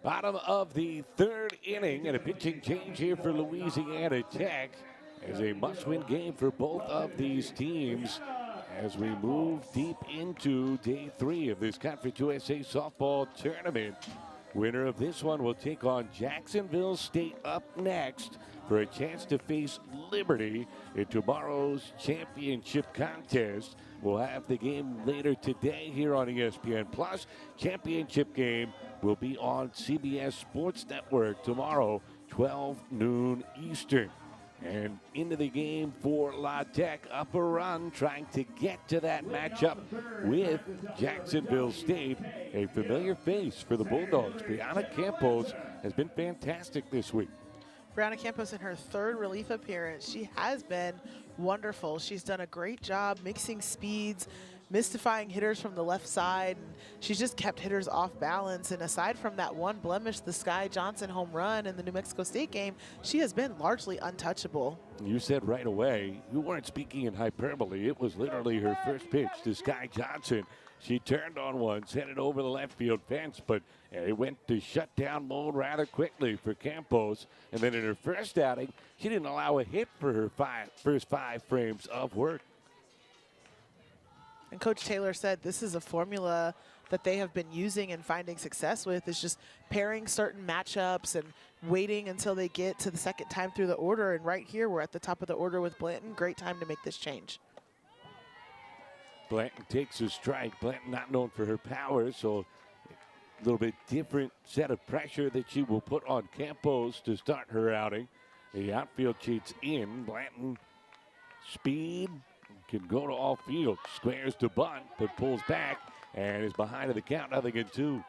Bottom of the third inning, and a pitching change here for Louisiana Tech as a must-win game for both of these teams as we move deep into day 3 of this Conference USA softball tournament. Winner of this one will take on Jacksonville State up next for a chance to face Liberty in tomorrow's championship contest. We'll have the game later today here on ESPN+. Championship game will be on CBS Sports Network tomorrow, 12 noon Eastern. And into the game for La Tech, up a run, trying to get to that matchup with Jacksonville State. A familiar face for the Bulldogs. Brianna Campos has been fantastic this week. Brianna Campos in her 3rd relief appearance. She has been wonderful. She's done a great job mixing speeds, mystifying hitters from the left side, and she's just kept hitters off balance. And aside from that one blemish, the Sky Johnson home run in the New Mexico State game, she has been largely untouchable. You said right away, you weren't speaking in hyperbole. It was literally her first pitch to Sky Johnson. She turned on one, sent it over the left field fence, but it went to shutdown mode rather quickly for Campos. And then in her first outing, she didn't allow a hit for her first 5 frames of work. And Coach Taylor said this is a formula that they have been using and finding success with, is just pairing certain matchups and waiting until they get to the second time through the order. And right here, we're at the top of the order with Blanton. Great time to make this change. Blanton takes a strike. Blanton not known for her power, so a little bit different set of pressure that she will put on Campos to start her outing. The outfield cheats in. Blanton speed can go to all field. Squares to bunt, but pulls back and is behind the count, 0-2.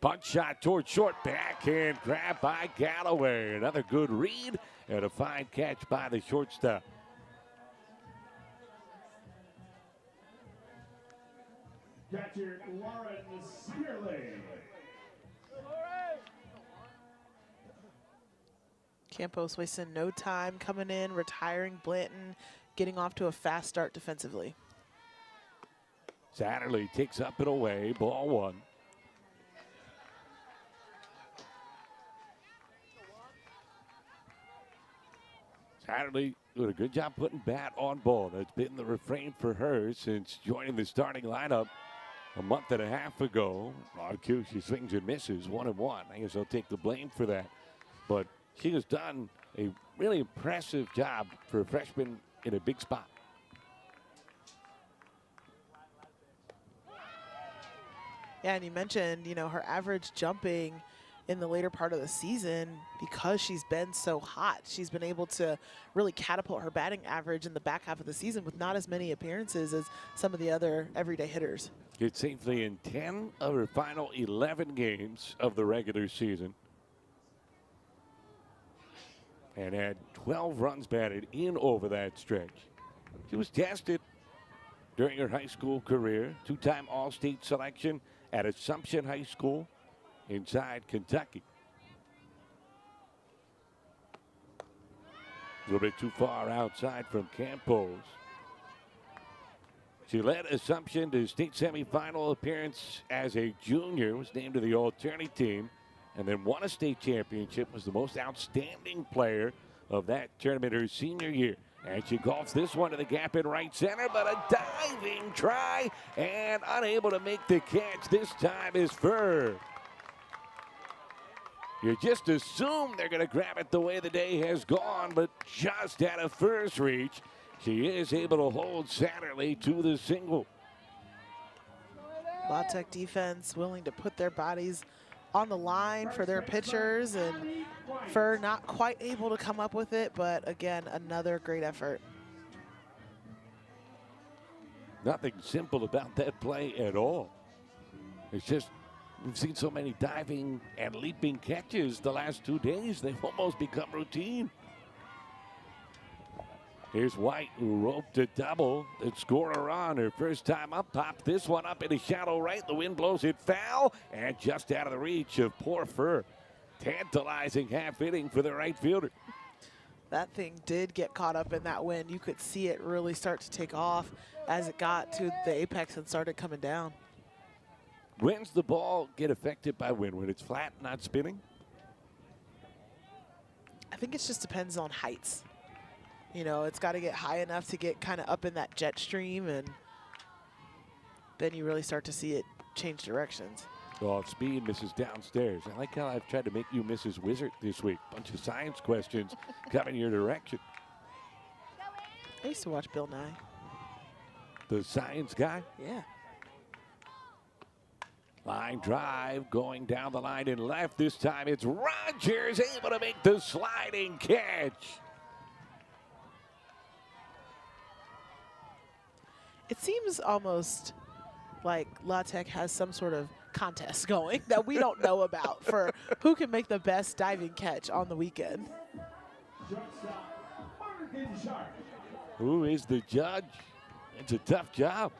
Bunt shot toward short, backhand grab by Galloway. Another good read and a fine catch by the shortstop. Catcher Lauren Spearley. Campos wasting no time coming in, retiring Blanton, getting off to a fast start defensively. Satterley takes up and away, ball 1. Satterley doing a good job putting bat on ball. That's been the refrain for her since joining the starting lineup a month and a half ago. On cue, she swings and misses, 1-1. I guess I'll take the blame for that. But she has done a really impressive job for a freshman in a big spot. Yeah, and you mentioned, you know, her average jumping in the later part of the season because she's been so hot. She's been able to really catapult her batting average in the back half of the season with not as many appearances as some of the other everyday hitters. Gets safely in 10 of her final 11 games of the regular season. And had 12 runs batted in over that stretch. She was tested during her high school career. 2-time All-State selection at Assumption High School inside Kentucky. A little bit too far outside from Campos. She led Assumption to state semifinal appearance as a junior, was named to the All-Tourney team, and then won a state championship, was the most outstanding player of that tournament her senior year. And she golfs this one to the gap in right center, but a diving try and unable to make the catch. This time is Furr. You just assume they're going to grab it the way the day has gone, but just out of first reach, she is able to hold Satterley to the single. La Tech defense willing to put their bodies on the line for their pitchers, and Furr not quite able to come up with it, but again, another great effort. Nothing simple about that play at all. It's just, we've seen so many diving and leaping catches the last 2 days, they've almost become routine. Here's White, who roped a double that scored a run. Her first time up, popped this one up into shallow right. The wind blows it foul and just out of the reach of poor Furr. Tantalizing half inning for the right fielder. That thing did get caught up in that wind. You could see it really start to take off as it got to the apex and started coming down. When's the ball get affected by wind? When it's flat, not spinning? I think it just depends on heights. You know, it's got to get high enough to get kind of up in that jet stream, and then you really start to see it change directions. Off speed, misses downstairs. I like how I've tried to make you Mrs. Wizard this week. Bunch of science questions coming your direction. I used to watch Bill Nye. The science guy. Yeah. Line drive going down the line and left. This time it's Rogers able to make the sliding catch. It seems almost like La Tech has some sort of contest going that we don't know about for who can make the best diving catch on the weekend. Who is the judge? It's a tough job.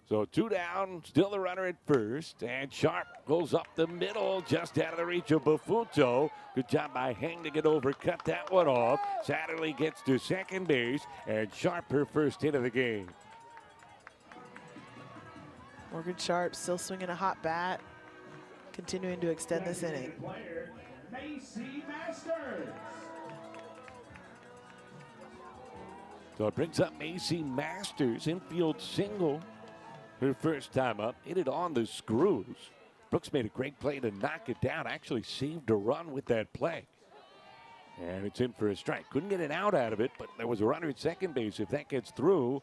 So 2 down, still the runner at first, and Sharp goes up the middle, just out of the reach of Bafuto. Good job by Heng to get over, cut that one off. Satterley gets to second base, and Sharp her first hit of the game. Morgan Sharp still swinging a hot bat, continuing to extend this inning. So it brings up Macy Masters, infield single. Her first time up, hit it on the screws. Brooks made a great play to knock it down, actually saved a run with that play. And it's in for a strike. Couldn't get an out of it, but there was a runner at second base. If that gets through,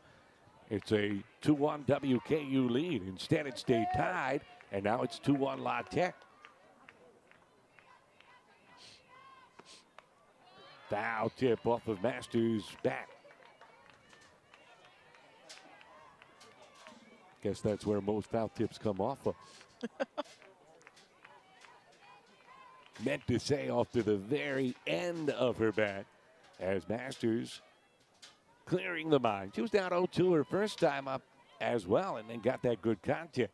it's a 2-1 WKU lead. Instead, it stayed tied, and now it's 2-1 La Tech. Foul tip off of Masters' bat. Guess that's where most foul tips come off of. Meant to say off to the very end of her bat as Masters clearing the mind. She was down 0-2 her first time up as well, and then got that good contact.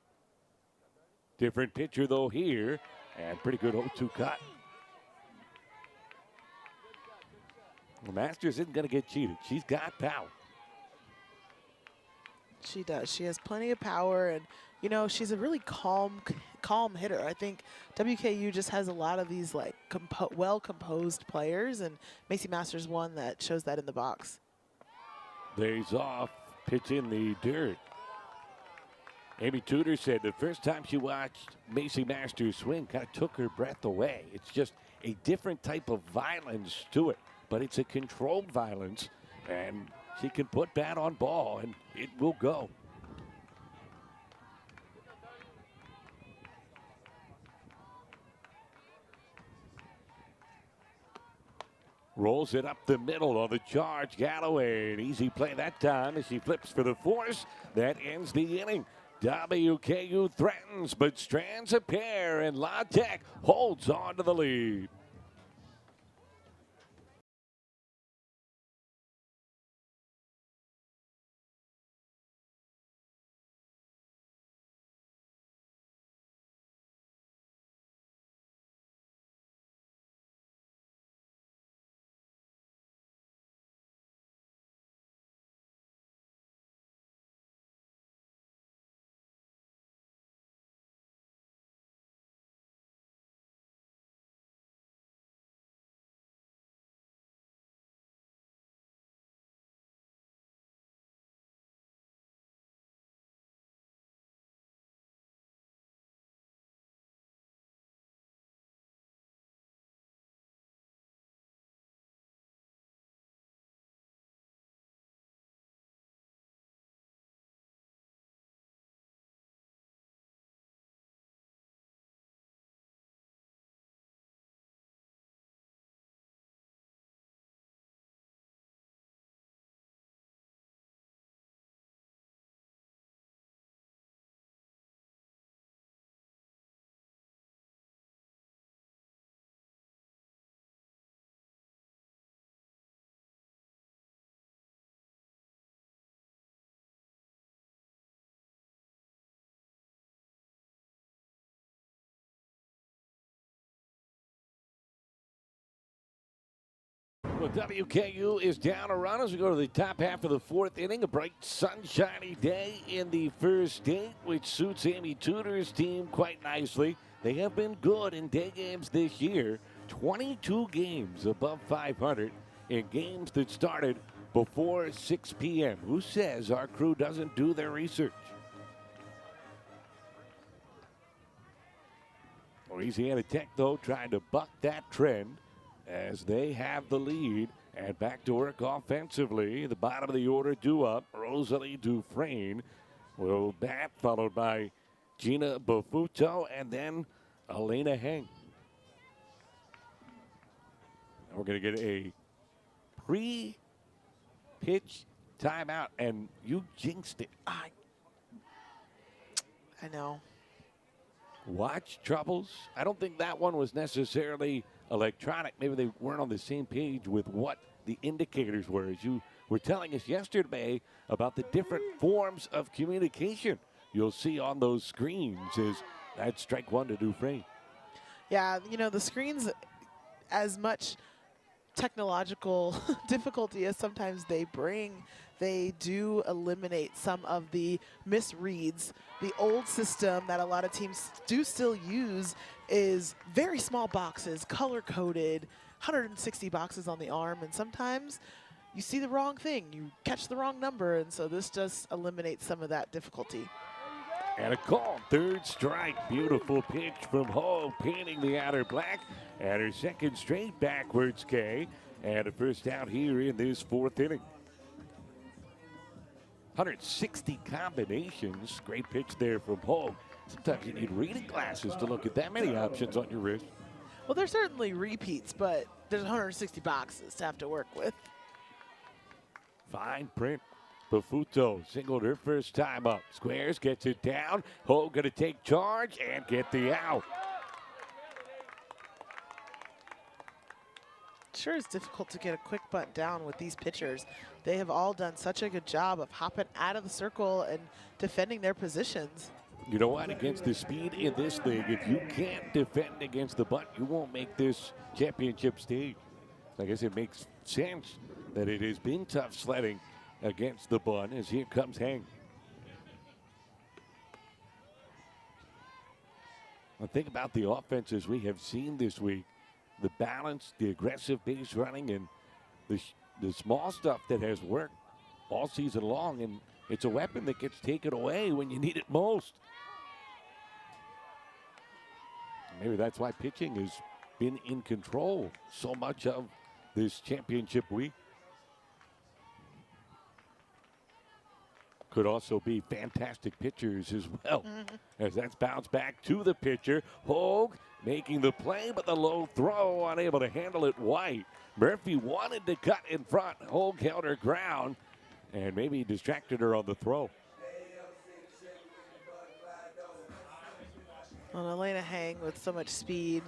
Different pitcher though here, and pretty good 0-2 cut. Well, Masters isn't going to get cheated. She's got power. She does. She has plenty of power, and you know, she's a really calm hitter. I think WKU just has a lot of these like well-composed players, and Macy Masters one that shows that in the box. Days off, pitch in the dirt. Amy Tudor said the first time she watched Macy Masters swing kind of took her breath away. It's just a different type of violence to it, but it's a controlled violence, and she can put bat on ball, and it will go. Rolls it up the middle on the charge. Galloway, an easy play that time as she flips for the force. That ends the inning. WKU threatens, but strands a pair, and La Tech holds on to the lead. Well, WKU is down a run as we go to the top half of the fourth inning. A bright, sunshiny day in the first inning, which suits Amy Tudor's team quite nicely. They have been good in day games this year. 22 games above 500 in games that started before 6 p.m. Who says our crew doesn't do their research? Louisiana Tech, though, trying to buck that trend as they have the lead. And back to work offensively. The bottom of the order due up. Rosalie Dufresne will bat, followed by Gina Bofuto and then Elena Heng. We're going to get a pre-pitch timeout, and you jinxed it. I know. Watch troubles. I don't think that one was necessarily electronic. Maybe they weren't on the same page with what the indicators were. As you were telling us yesterday about the different forms of communication you'll see on those screens, is that strike one to Dufresne. Yeah, you know, the screens, as much technological difficulty as sometimes they bring, they do eliminate some of the misreads. The old system that a lot of teams do still use is very small boxes, color-coded, 160 boxes on the arm, and sometimes you see the wrong thing, you catch the wrong number, and so this just eliminates some of that difficulty. And a call, third strike. Beautiful pitch from Ho, painting the outer black. And her second straight backwards K. And a first out here in this fourth inning. 160 combinations. Great pitch there from Ho. Sometimes you need reading glasses to look at that many options on your wrist. Well, there's certainly repeats, but there's 160 boxes to have to work with. Fine print. Bofuto singled her first time up. Squares, gets it down. Ho going to take charge and get the out. Sure is difficult to get a quick bunt down with these pitchers. They have all done such a good job of hopping out of the circle and defending their positions. You know what? Against the speed in this league, if you can't defend against the bunt, you won't make this championship stage. I guess it makes sense that it has been tough sledding against the bunt, as here comes Heng. Well, think about the offenses we have seen this week. The balance, the aggressive base running, and the small stuff that has worked all season long. And it's a weapon that gets taken away when you need it most. Maybe that's why pitching has been in control so much of this championship week. Could also be fantastic pitchers as well. As that's bounced back to the pitcher. Hogue making the play, but the low throw, unable to handle it White. Murphy wanted to cut in front. Hogue held her ground and maybe distracted her on the throw. Well, Elena Heng with so much speed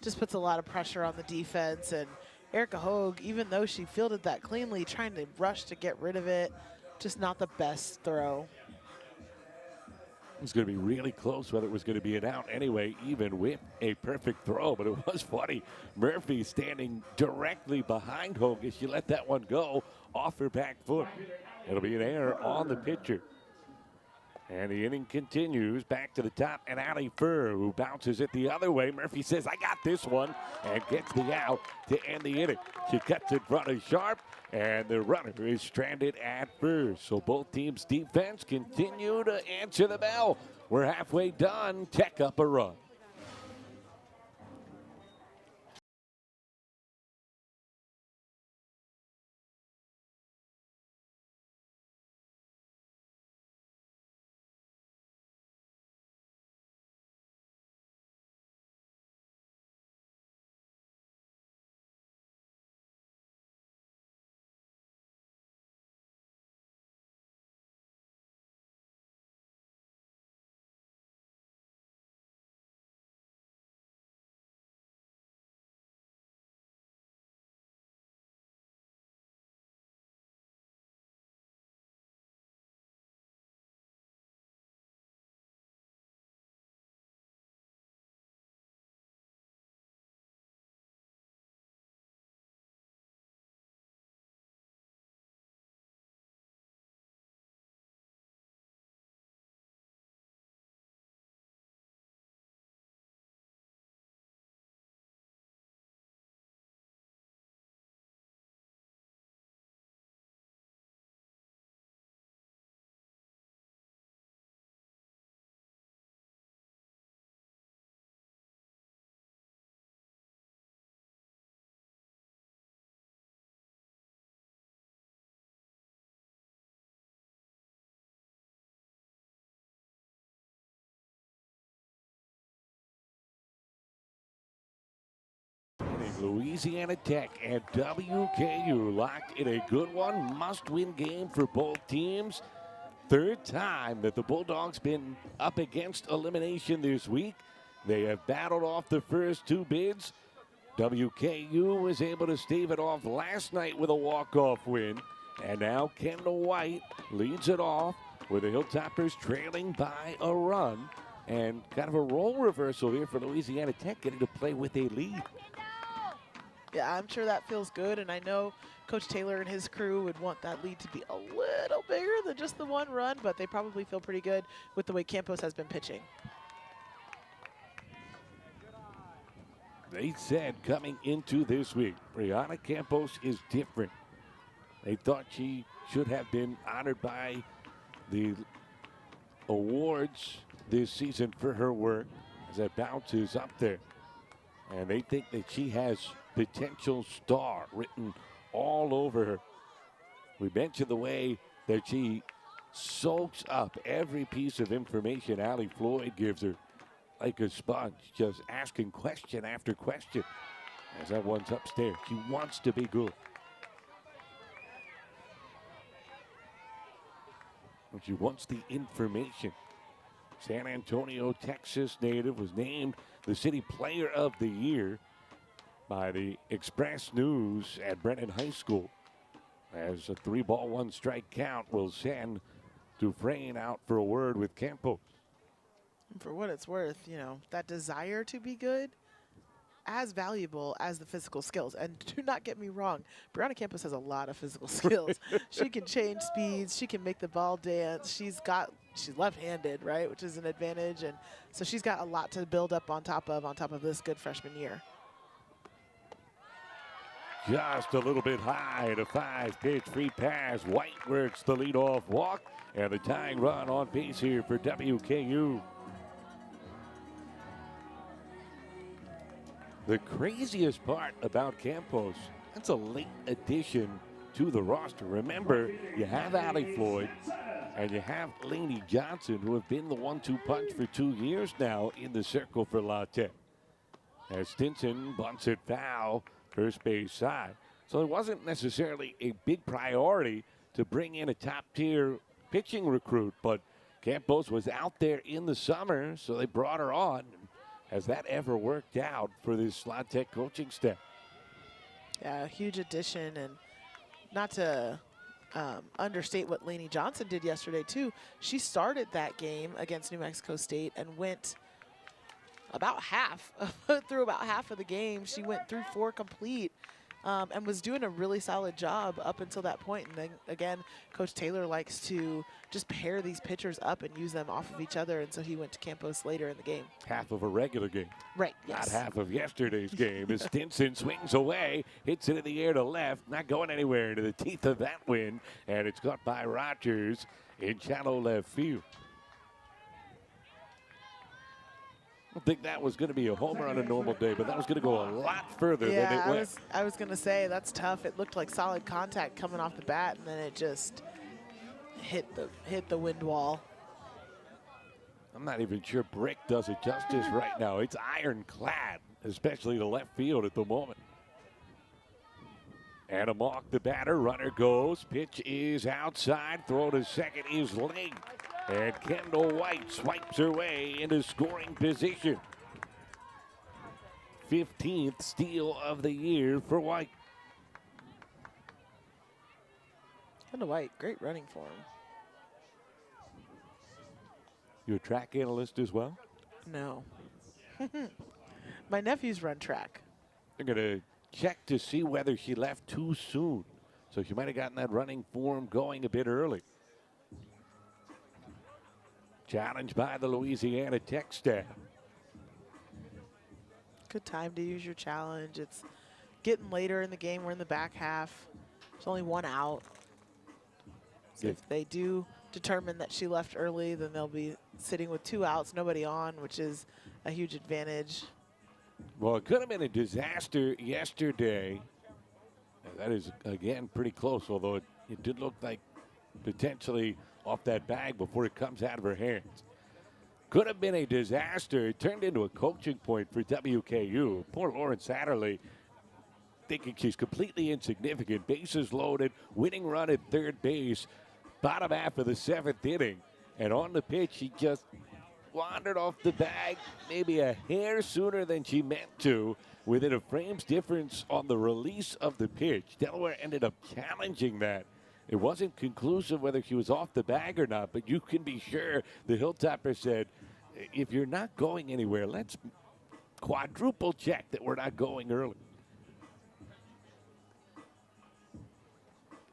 just puts a lot of pressure on the defense. And Erica Hogue, even though she fielded that cleanly, trying to rush to get rid of it, just not the best throw. It was going to be really close whether it was going to be an out anyway, even with a perfect throw. But it was funny. Murphy standing directly behind Hogue as she let that one go off her back foot. It'll be an error on the pitcher. And the inning continues. Back to the top, and Allie Furr, who bounces it the other way. Murphy says, I got this one, and gets the out to end the inning. She cuts in front of Sharp, and the runner is stranded at first. So both teams' defense continue to answer the bell. We're halfway done. Tech up a run. Louisiana Tech and WKU locked in a good one. Must-win game for both teams. Third time that the Bulldogs been up against elimination this week. They have battled off the first two bids. WKU was able to stave it off last night with a walk-off win. And now Kendall White leads it off with the Hilltoppers trailing by a run. And kind of a role reversal here for Louisiana Tech, getting to play with a lead. Yeah, I'm sure that feels good, and I know Coach Taylor and his crew would want that lead to be a little bigger than just the one run, but they probably feel pretty good with the way Campos has been pitching. They said coming into this week, Brianna Campos is different. They thought she should have been honored by the awards this season for her work as it bounces up there. And they think that she has potential star written all over her. We mentioned the way that she soaks up every piece of information Allie Floyd gives her like a sponge, just asking question after question as that one's upstairs. She wants to be good. And she wants the information. San Antonio, Texas native was named the City Player of the Year by the Express News at Brennan High School, as a 3-ball, 1-strike count will send Dufresne out for a word with Campos. And for what it's worth, you know, that desire to be good, as valuable as the physical skills. And do not get me wrong, Brianna Campos has a lot of physical skills. She can change speeds, she can make the ball dance, she's left-handed, right, which is an advantage, and so she's got a lot to build up on top of this good freshman year. Just a little bit high, the 5-pitch free pass. White works the leadoff walk, and the tying run on base here for WKU. The craziest part about Campos, that's a late addition to the roster. Remember, you have Allie Floyd and you have Lainey Johnson, who have been the 1-2 punch for 2 years now in the circle for La Tech. As Stinson bunts it foul, first base side. So it wasn't necessarily a big priority to bring in a top-tier pitching recruit, but Campos was out there in the summer, so they brought her on. Has that ever worked out for this La Tech coaching staff? Yeah, a huge addition, and not to understate what Lainey Johnson did yesterday too. She started that game against New Mexico State and went about half, through about half of the game. She went through 4 complete and was doing a really solid job up until that point. And then again, Coach Taylor likes to just pair these pitchers up and use them off of each other. And so he went to Campos later in the game. Half of a regular game. Right, yes. Not half of yesterday's game. As Stinson swings away, hits it in the air to left, not going anywhere, into the teeth of that wind. And it's caught by Rogers in shallow left field. I don't think that was going to be a homer on a normal day, but that was going to go a lot further than it went. I was going to say, that's tough. It looked like solid contact coming off the bat, and then it just hit the wind wall. I'm not even sure Brick does it justice right now. It's ironclad, especially to left field at the moment. And a Mock, the batter, runner goes. Pitch is outside. Throw to second is late. And Kendall White swipes her way into scoring position. 15th steal of the year for White. Kendall White, great running for him. You a track analyst as well? No. My nephews run track. They're going to check to see whether she left too soon. So she might have gotten that running form going a bit early. Challenged by the Louisiana Tech staff. Good time to use your challenge. It's getting later in the game. We're in the back half. There's only 1 out. So if they do determine that she left early, then they'll be sitting with 2 outs, nobody on, which is a huge advantage. Well, it could have been a disaster yesterday. That is, again, pretty close, although it did look like potentially off that bag before it comes out of her hands. Could have been a disaster. It turned into a coaching point for WKU. Poor Lauren Satterley thinking she's completely insignificant. Bases loaded, winning run at third base, bottom half of the 7th inning. And on the pitch, she just wandered off the bag maybe a hair sooner than she meant to, within a frame's difference on the release of the pitch. Delaware ended up challenging that. It wasn't conclusive whether she was off the bag or not, but you can be sure the Hilltopper said, if you're not going anywhere, let's quadruple check that we're not going early.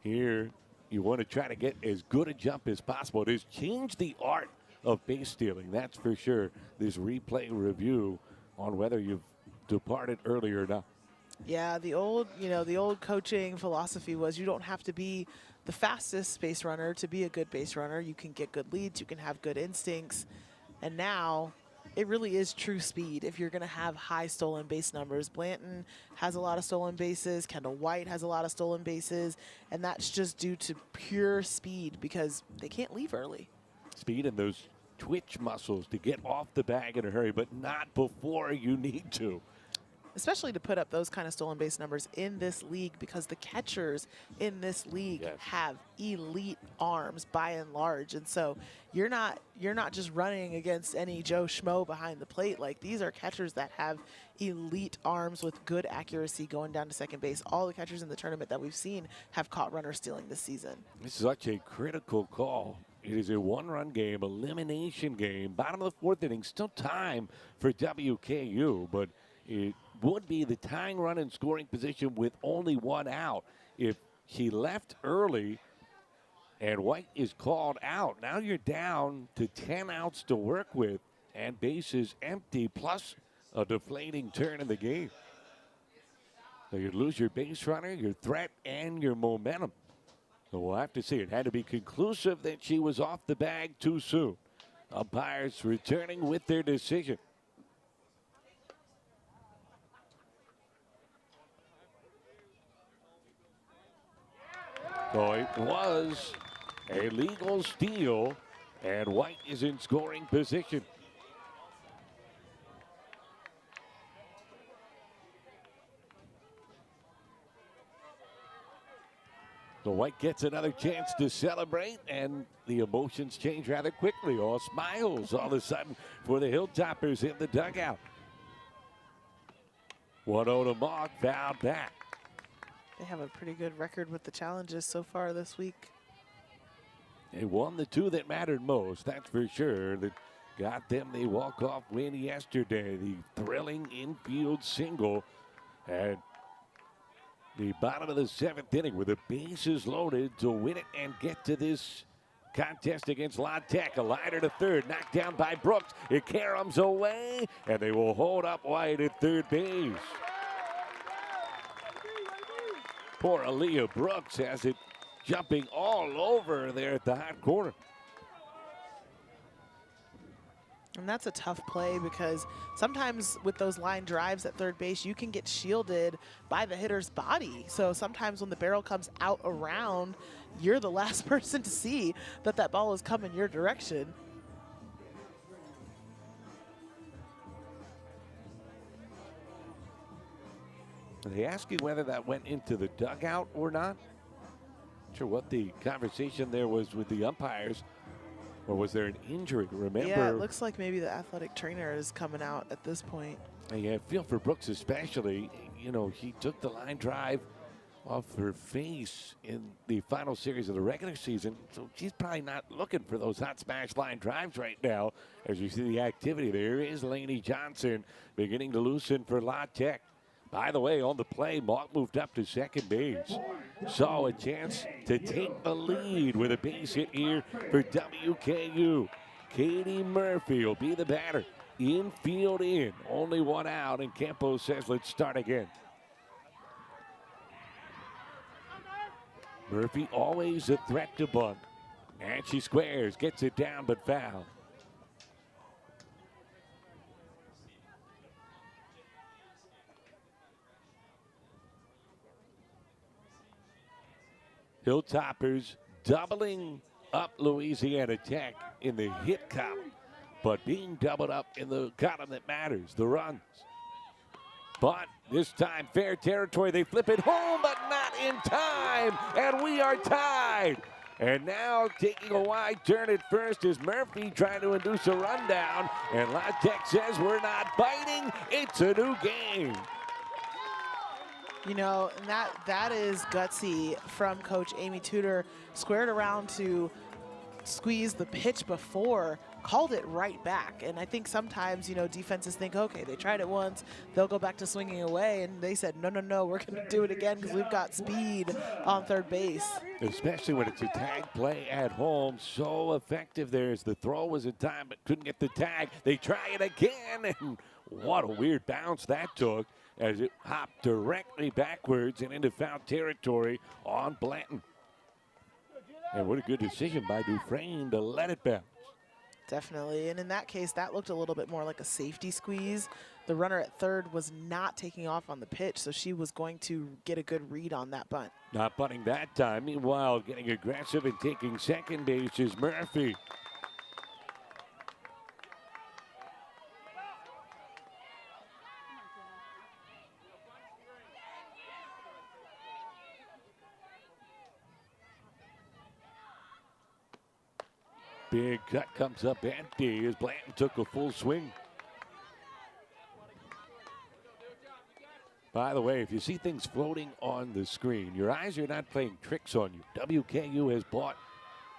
Here, you want to try to get as good a jump as possible. It has changed the art of base stealing, that's for sure. This replay review on whether you've departed early or not. Yeah, the old coaching philosophy was you don't have to be the fastest base runner to be a good base runner. You can get good leads, you can have good instincts, and now it really is true speed if you're going to have high stolen base numbers. Blanton has a lot of stolen bases, Kendall White has a lot of stolen bases, and that's just due to pure speed because they can't leave early. Speed and those twitch muscles to get off the bag in a hurry, but not before you need to. Especially to put up those kind of stolen base numbers in this league, because the catchers in this league have elite arms by and large. And so you're not just running against any Joe Schmo behind the plate. Like, these are catchers that have elite arms with good accuracy going down to second base. All the catchers in the tournament that we've seen have caught runners stealing this season. This is such a critical call. It is a one-run game, elimination game. Bottom of the 4th inning, still time for WKU, but it would be the tying run in scoring position with only one out. If she left early and White is called out, now you're down to 10 outs to work with and bases empty, plus a deflating turn in the game. So you lose your base runner, your threat, and your momentum. So we'll have to see. It had to be conclusive that she was off the bag too soon. Umpires returning with their decision. So it was a legal steal, and White is in scoring position. So White gets another chance to celebrate, and the emotions change rather quickly. All smiles all of a sudden for the Hilltoppers in the dugout. 1-0 to Mock, fouled back. They have a pretty good record with the challenges so far this week. They won the two that mattered most, that's for sure. That got them the walk-off win yesterday. The thrilling infield single at the bottom of the 7th inning with the bases loaded to win it and get to this contest against La Tech. A liner to third, knocked down by Brooks. It caroms away, and they will hold up White at third base. Poor Aaliyah Brooks has it jumping all over there at the hot corner. And that's a tough play because sometimes with those line drives at third base, you can get shielded by the hitter's body. So sometimes when the barrel comes out around, you're the last person to see that that ball is coming your direction. They ask you whether that went into the dugout or not. Not sure what the conversation there was with the umpires, or was there an injury? Remember? Yeah, it looks like maybe the athletic trainer is coming out at this point. I feel for Brooks especially. You know, he took the line drive off her face in the final series of the regular season, so she's probably not looking for those hot smash line drives right now. As you see the activity, there is Lainey Johnson beginning to loosen for La Tech. By the way, on the play, Mock moved up to second base. Saw a chance to take the lead with a base hit here for WKU. Katie Murphy will be the batter. Infield in, only one out, and Campos says let's start again. Murphy always a threat to bunt. And she squares, gets it down, but foul. Hilltoppers doubling up Louisiana Tech in the hit column, but being doubled up in the column that matters, the runs. But this time, fair territory. They flip it home, but not in time. And we are tied. And now taking a wide turn at first is Murphy trying to induce a rundown. And La Tech says we're not biting. It's a new game. You know, and that is gutsy from Coach Amy Tudor. Squared around to squeeze the pitch before, called it right back. And I think sometimes, you know, defenses think, okay, they tried it once, they'll go back to swinging away. And they said, no, no, no, we're going to do it again because we've got speed on third base. Especially when it's a tag play at home. So effective there as the throw was in time, but couldn't get the tag. They try it again, and what a weird bounce that took as it hopped directly backwards and into foul territory on Blanton. And what a good decision by Dufresne to let it bounce. Definitely, and in that case, that looked a little bit more like a safety squeeze. The runner at third was not taking off on the pitch, so she was going to get a good read on that bunt. Not bunting that time. Meanwhile, getting aggressive and taking second base is Murphy. Big cut comes up empty as Blanton took a full swing. By the way, if you see things floating on the screen, your eyes are not playing tricks on you. WKU has bought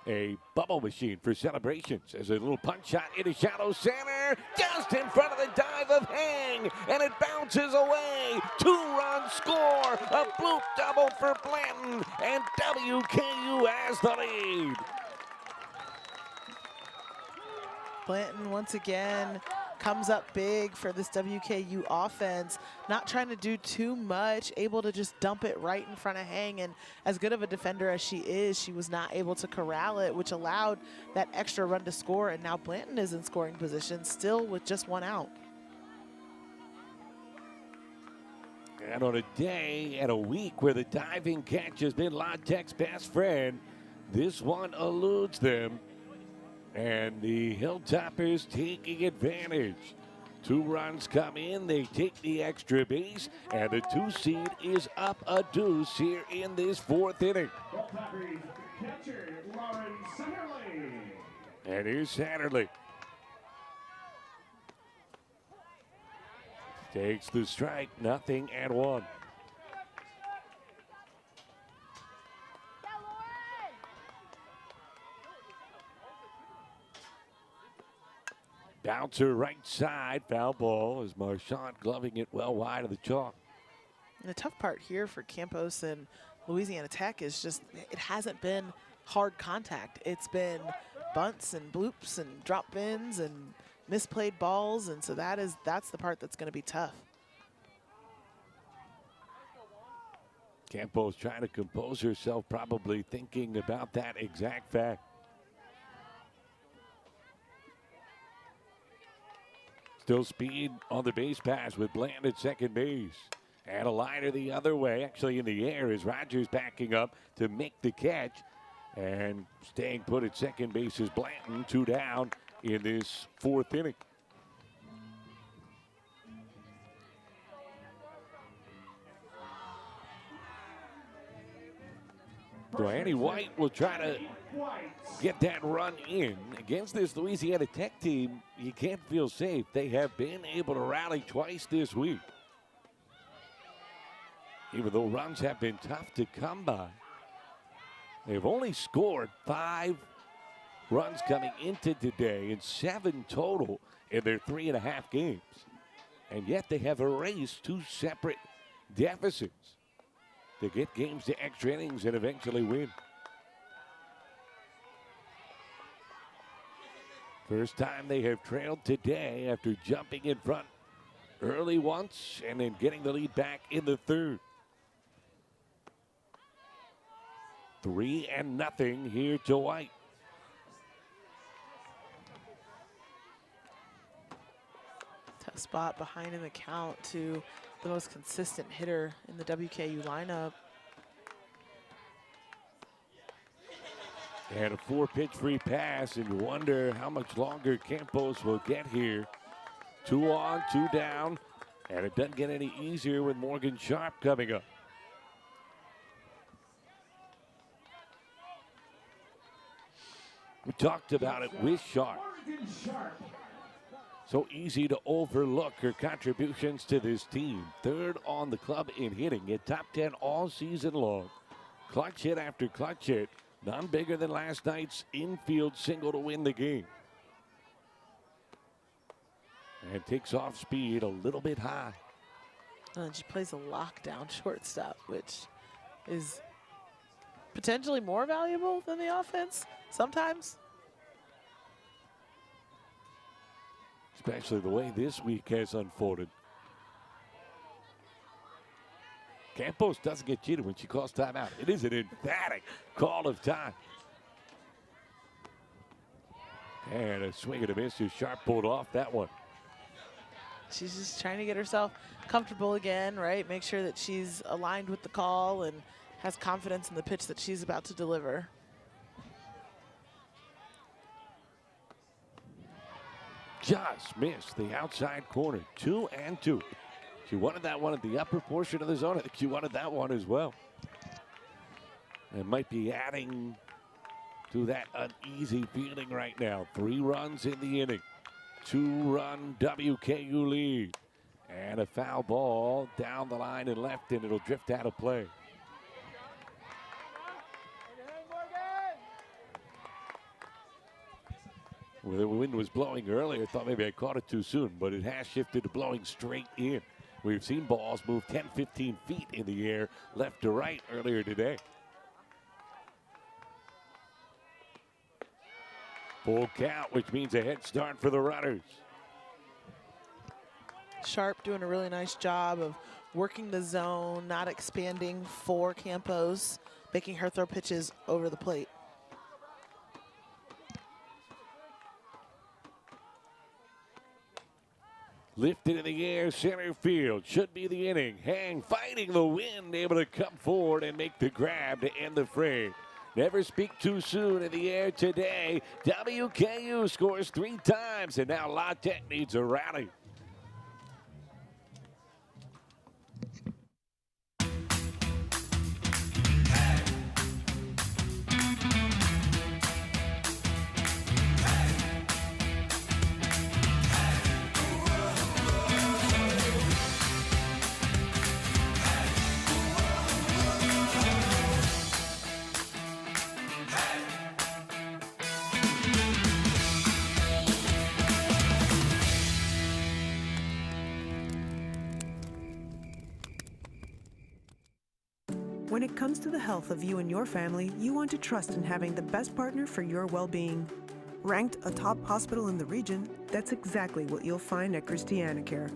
a bubble machine for celebrations as a little punch shot into shallow center, just in front of the dive of Hang, and it bounces away. 2-run score, a bloop double for Blanton, and WKU has the lead. Blanton once again comes up big for this WKU offense, not trying to do too much, able to just dump it right in front of Hang. And as good of a defender as she is, she was not able to corral it, which allowed that extra run to score. And now Blanton is in scoring position, still with just one out. And on a day and a week where the diving catch has been La Tech's best friend, this one eludes them. And the Hilltoppers taking advantage. 2 runs come in, they take the extra base, and the 2 seed is up a deuce here in this 4th inning. Catcher, Lauren Satterley. And here's Satterley. Takes the strike, 0-1. Bouncer right side, foul ball as Marchand gloving it well wide of the chalk. And the tough part here for Campos and Louisiana Tech is just it hasn't been hard contact. It's been bunts and bloops and drop ins and misplayed balls, and so that's the part that's going to be tough. Campos trying to compose herself, probably thinking about that exact fact. Still speed on the base pass with Bland at second base. And a liner the other way, actually in the air, as Rogers backing up to make the catch. And staying put at second base is Blanton, 2 down in this 4th inning. So Annie White will try to get that run in. Against this Louisiana Tech team, you can't feel safe. They have been able to rally twice this week. Even though runs have been tough to come by. They've only scored 5 runs coming into today and 7 total in their 3.5 games. And yet they have erased 2 separate deficits to get games to extra innings and eventually win. First time they have trailed today after jumping in front early once and then getting the lead back in the 3rd. 3-0 here to White. Tough spot behind in the count to the most consistent hitter in the WKU lineup. And a 4-pitch free pass, and you wonder how much longer Campos will get here. 2 on, 2 down. And it doesn't get any easier with Morgan Sharp coming up. We talked about it with Sharp. So easy to overlook her contributions to this team. Third on the club in hitting at top 10 all season long. Clutch hit after clutch hit. None bigger than last night's infield single to win the game. And takes off speed a little bit high. And she plays a lockdown shortstop, which is potentially more valuable than the offense sometimes. Especially the way this week has unfolded. Campos doesn't get cheated when she calls timeout. It is an emphatic call of time. And a swing and a miss as Sharp pulled off that one. She's just trying to get herself comfortable again, right? Make sure that she's aligned with the call and has confidence in the pitch that she's about to deliver. Just missed the outside corner. 2-2. She wanted that one at the upper portion of the zone. I think she wanted that one as well. And might be adding to that uneasy feeling right now. 3 runs in the inning. 2-run WKU lead. And a foul ball down the line and left, and it'll drift out of play. Well, the wind was blowing earlier. I thought maybe I caught it too soon, but it has shifted to blowing straight in. We've seen balls move 10, 15 feet in the air, left to right earlier today. Full count, which means a head start for the runners. Sharp doing a really nice job of working the zone, not expanding for Campos, making her throw pitches over the plate. Lifted in the air, center field. Should be the inning. Hang fighting the wind, able to come forward and make the grab to end the frame. Never speak too soon in the air today. WKU scores 3 times, and now La Tech needs a rally. When it comes to the health of you and your family, you want to trust in having the best partner for your well-being. Ranked a top hospital in the region, that's exactly what you'll find at Christiana Care.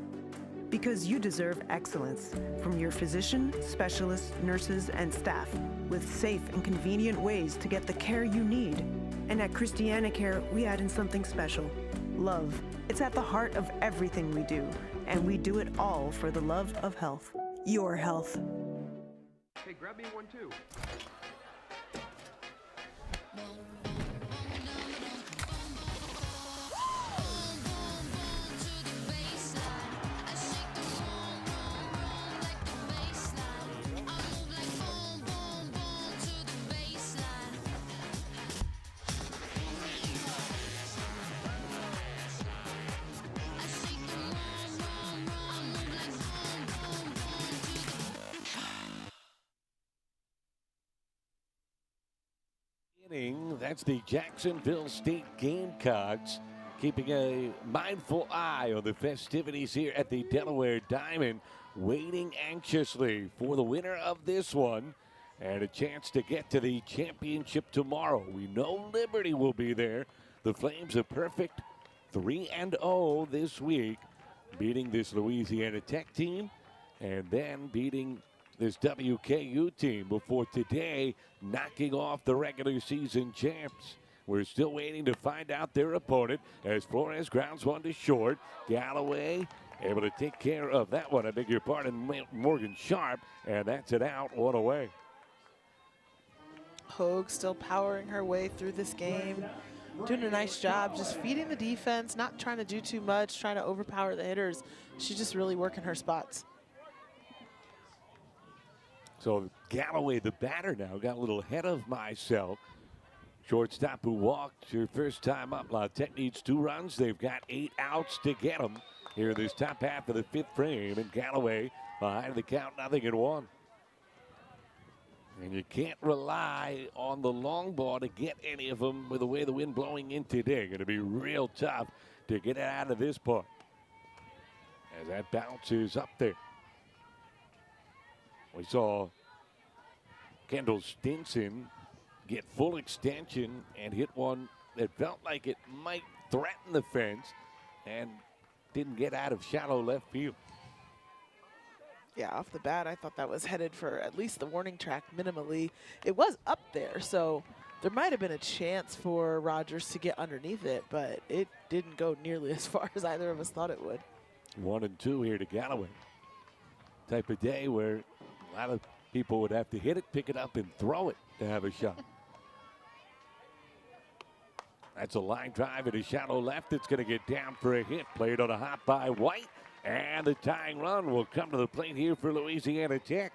Because you deserve excellence from your physician, specialists, nurses, and staff, with safe and convenient ways to get the care you need. And at Christiana Care, we add in something special: love. It's at the heart of everything we do, and we do it all for the love of health. Your health. Hey, grab me one too. That's the Jacksonville State Gamecocks, keeping a mindful eye on the festivities here at the Delaware Diamond, waiting anxiously for the winner of this one and a chance to get to the championship tomorrow. We know Liberty will be there. The Flames a perfect 3-0 this week, beating this Louisiana Tech team and then beating this WKU team before today knocking off the regular season champs. We're still waiting to find out their opponent as Flores grounds one to short. Galloway able to take care of that one. I beg your pardon, Morgan Sharp, and that's it out, one away. Hogue still powering her way through this game. doing a nice job just feeding the defense, not trying to do too much, trying to overpower the hitters. She's just really working her spots. So Galloway, the batter now, got a little ahead of myself. Shortstop who walked her first time up. La Tech needs 2 runs. They've got 8 outs to get them here in this top half of the 5th frame. And Galloway behind the count, 0-1. And you can't rely on the long ball to get any of them with the way the wind blowing in today. Going to be real tough to get it out of this part. As that bounces up there. We saw Kendall Stinson get full extension and hit one that felt like it might threaten the fence and didn't get out of shallow left field. Yeah, off the bat, I thought that was headed for at least the warning track minimally. It was up there, so there might have been a chance for Rogers to get underneath it, but it didn't go nearly as far as either of us thought it would. 1-2 here to Galloway. Type of day where a lot of people would have to hit it, pick it up, and throw it to have a shot. That's a line drive at a shallow left. It's going to get down for a hit. Played on a hop by White. And the tying run will come to the plate here for Louisiana Tech.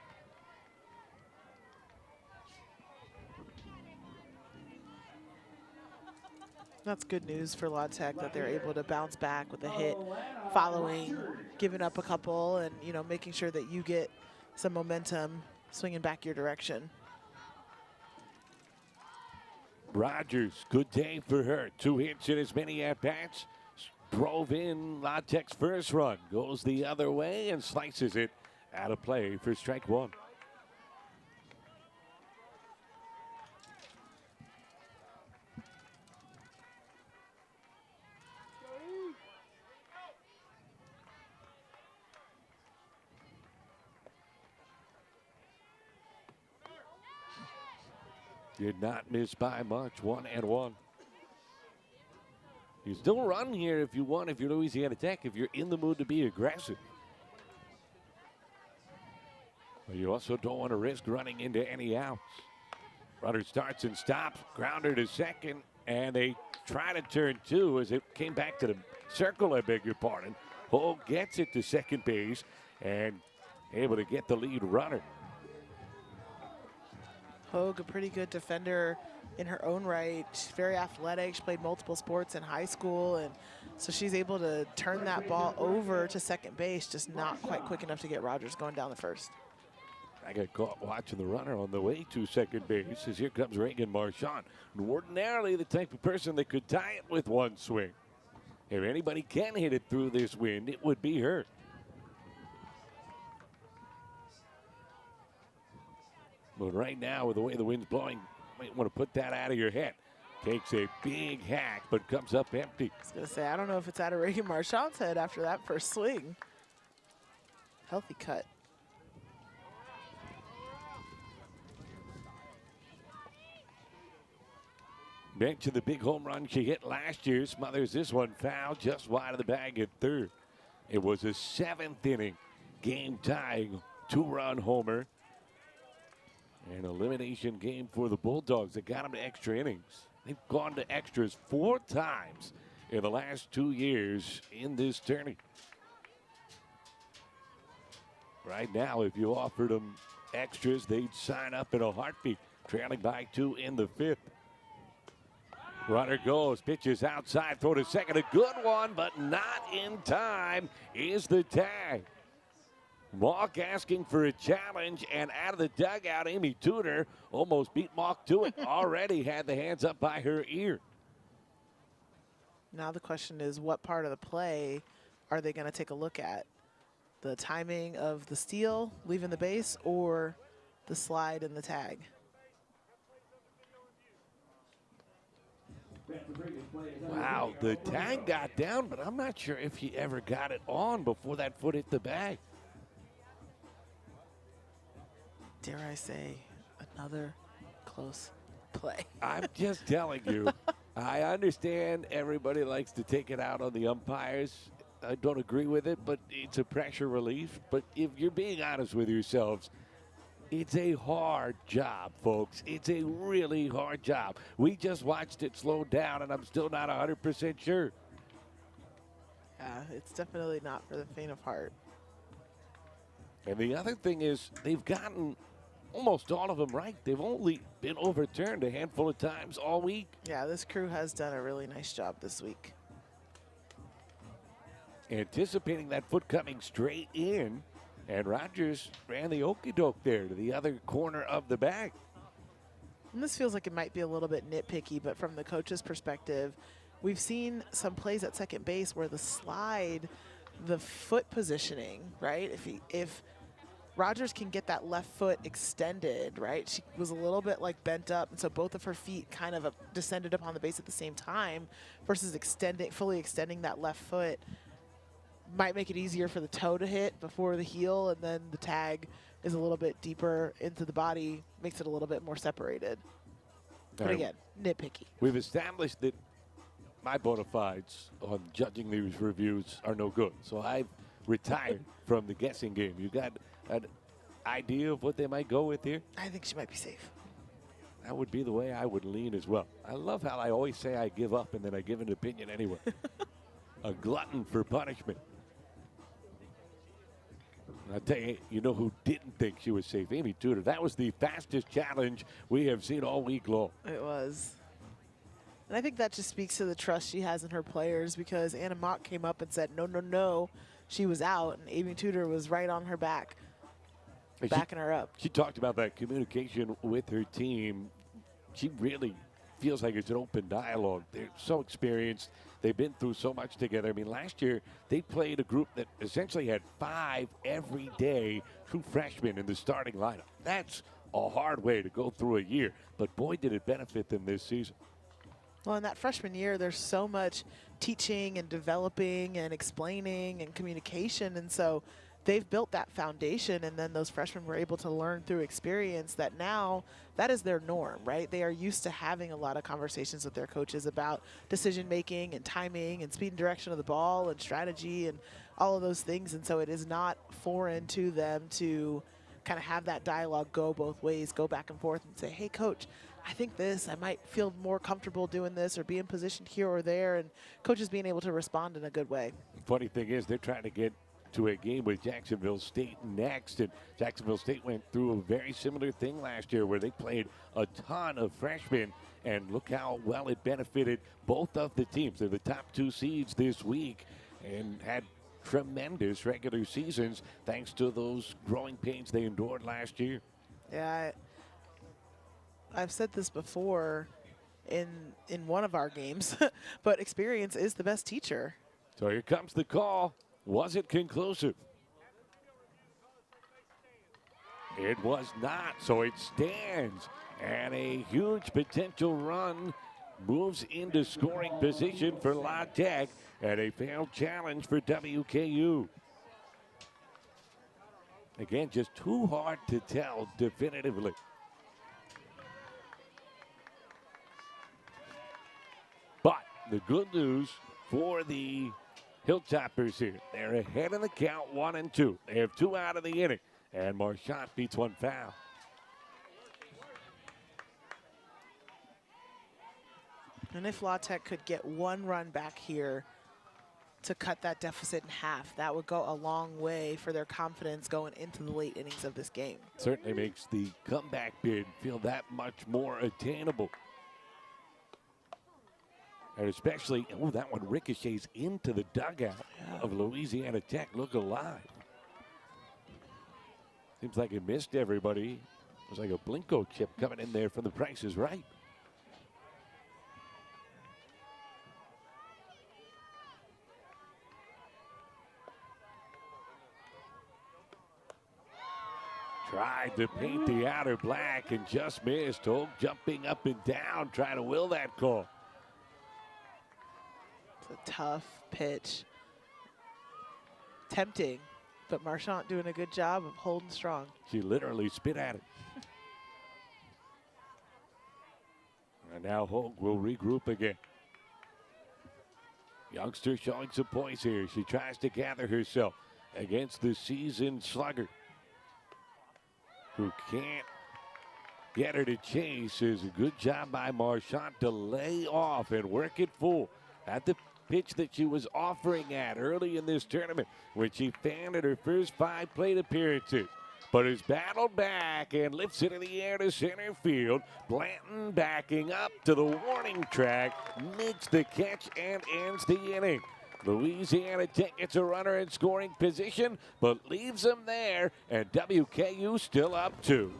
That's good news for La Tech that they're able to bounce back with a hit following giving up a couple and, you know, making sure that you get some momentum swinging back your direction. Rogers, good day for her. 2 hits in as many at-bats. Drove in La Tech's first run. Goes the other way and slices it out of play for strike 1. Did not miss by much. 1-1. You still run here if you want, if you're Louisiana Tech, if you're in the mood to be aggressive. But you also don't want to risk running into any outs. Runner starts and stops. Grounder to second. And they try to turn 2 as it came back to the circle, I beg your pardon. Ho gets it to second base and able to get the lead runner. Hogue, a pretty good defender in her own right. She's very athletic. She played multiple sports in high school, and so she's able to turn that ball over to second base, just not quite quick enough to get Rogers going down the first. I got caught watching the runner on the way to second base as here comes Reagan Marchand. Ordinarily the type of person that could tie it with one swing. If anybody can hit it through this wind, it would be her. But right now, with the way the wind's blowing, you might want to put that out of your head. Takes a big hack, but comes up empty. I was going to say, I don't know if it's out of Reagan Marchand's head after that first swing. Healthy cut. Back to the big home run she hit last year. Smothers this one foul just wide of the bag at third. It was a 7th inning game-tying 2-run homer. An elimination game for the Bulldogs that got them to extra innings. They've gone to extras 4 times in the last 2 years in this tourney. Right now, if you offered them extras, they'd sign up in a heartbeat. Trailing by 2 in the 5th. Runner goes, pitches outside, throw to second. A good one, but not in time is the tag. Mock asking for a challenge, and out of the dugout, Amy Tudor almost beat Mock to it. Already had the hands up by her ear. Now the question is, what part of the play are they going to take a look at? The timing of the steal, leaving the base, or the slide and the tag? Wow, the tag got down, but I'm not sure if he ever got it on before that foot hit the bag. Dare I say, another close play. I'm just telling you, I understand everybody likes to take it out on the umpires. I don't agree with it, but it's a pressure relief. But if you're being honest with yourselves, It's a hard job, folks. It's a really hard job. We just watched it slow down, and I'm still not 100% sure. Yeah, it's definitely not for the faint of heart. And the other thing is they've gotten almost all of them right. They've only been overturned a handful of times all week. Yeah, this crew has done a really nice job this week. Anticipating that foot coming straight in, and Rogers ran the okie doke there to the other corner of the bag. And this feels like it might be a little bit nitpicky, but from the coach's perspective, we've seen some plays at second base where the slide, the foot positioning, right? If Rogers can get that left foot extended, right? She was a little bit like bent up, and so both of her feet kind of descended upon the base at the same time versus fully extending that left foot might make it easier for the toe to hit before the heel, and then the tag is a little bit deeper into the body, makes it a little bit more separated. But again, nitpicky. We've established that my bona fides on judging these reviews are no good, so I've retired from the guessing game. You got an idea of what they might go with here? I think she might be safe. That would be the way I would lean as well. I love how I always say I give up and then I give an opinion anyway. A glutton for punishment. I'll tell you, you know who didn't think she was safe? Amy Tudor. That was the fastest challenge we have seen all week long. It was. And I think that just speaks to the trust she has in her players, because Anna Mock came up and said, no, no, no. She was out, and Amy Tudor was right on her back, backing her up. She talked about that communication with her team. She really feels like it's an open dialogue. They're so experienced. They've been through so much together. I mean, last year they played a group that essentially had 5 everyday true freshmen in the starting lineup. That's a hard way to go through a year, but boy, did it benefit them this season. Well, in that freshman year, there's so much teaching and developing and explaining and communication, and so they've built that foundation, and then those freshmen were able to learn through experience that now that is their norm, right? They are used to having a lot of conversations with their coaches about decision making and timing and speed and direction of the ball and strategy and all of those things, and so it is not foreign to them to kind of have that dialogue go both ways, go back and forth and say, hey, coach, I think this, I might feel more comfortable doing this or being positioned here or there, and coaches being able to respond in a good way. Funny thing is, they're trying to get to a game with Jacksonville State next, and Jacksonville State went through a very similar thing last year where they played a ton of freshmen, and look how well it benefited both of the teams. They're the top 2 seeds this week and had tremendous regular seasons thanks to those growing pains they endured last year. Yeah, I've said this before in one of our games, but experience is the best teacher. So here comes the call. Was it conclusive? It was not, so it stands. And a huge potential run moves into scoring position for La Tech, and a failed challenge for WKU. Again, just too hard to tell definitively. But the good news for the Hilltoppers here, they're ahead in the count 1-2. They have 2 out of the inning, and Marchant beats 1 foul. And if La Tech could get 1 run back here to cut that deficit in half, that would go a long way for their confidence going into the late innings of this game. Certainly makes the comeback bid feel that much more attainable. And especially, oh, that one ricochets into the dugout of Louisiana Tech. Look alive. Seems like it missed everybody. It was like a Blinko chip coming in there from the Price is Right. Tried to paint the outer black and just missed. Hogue jumping up and down, trying to will that call. It's a tough pitch. Tempting, but Marchant doing a good job of holding strong. She literally spit at it. And now Hogue will regroup again. Youngster showing some poise here. She tries to gather herself against the seasoned slugger. who can't get her to chase. Is a good job by Marchant to lay off and work it full at the pitch that she was offering at early in this tournament when she fanned at her first 5 plate appearances. But has battled back and lifts it in the air to center field. Blanton backing up to the warning track, makes the catch and ends the inning. Louisiana gets a runner in scoring position, but leaves him there, and WKU still up 2.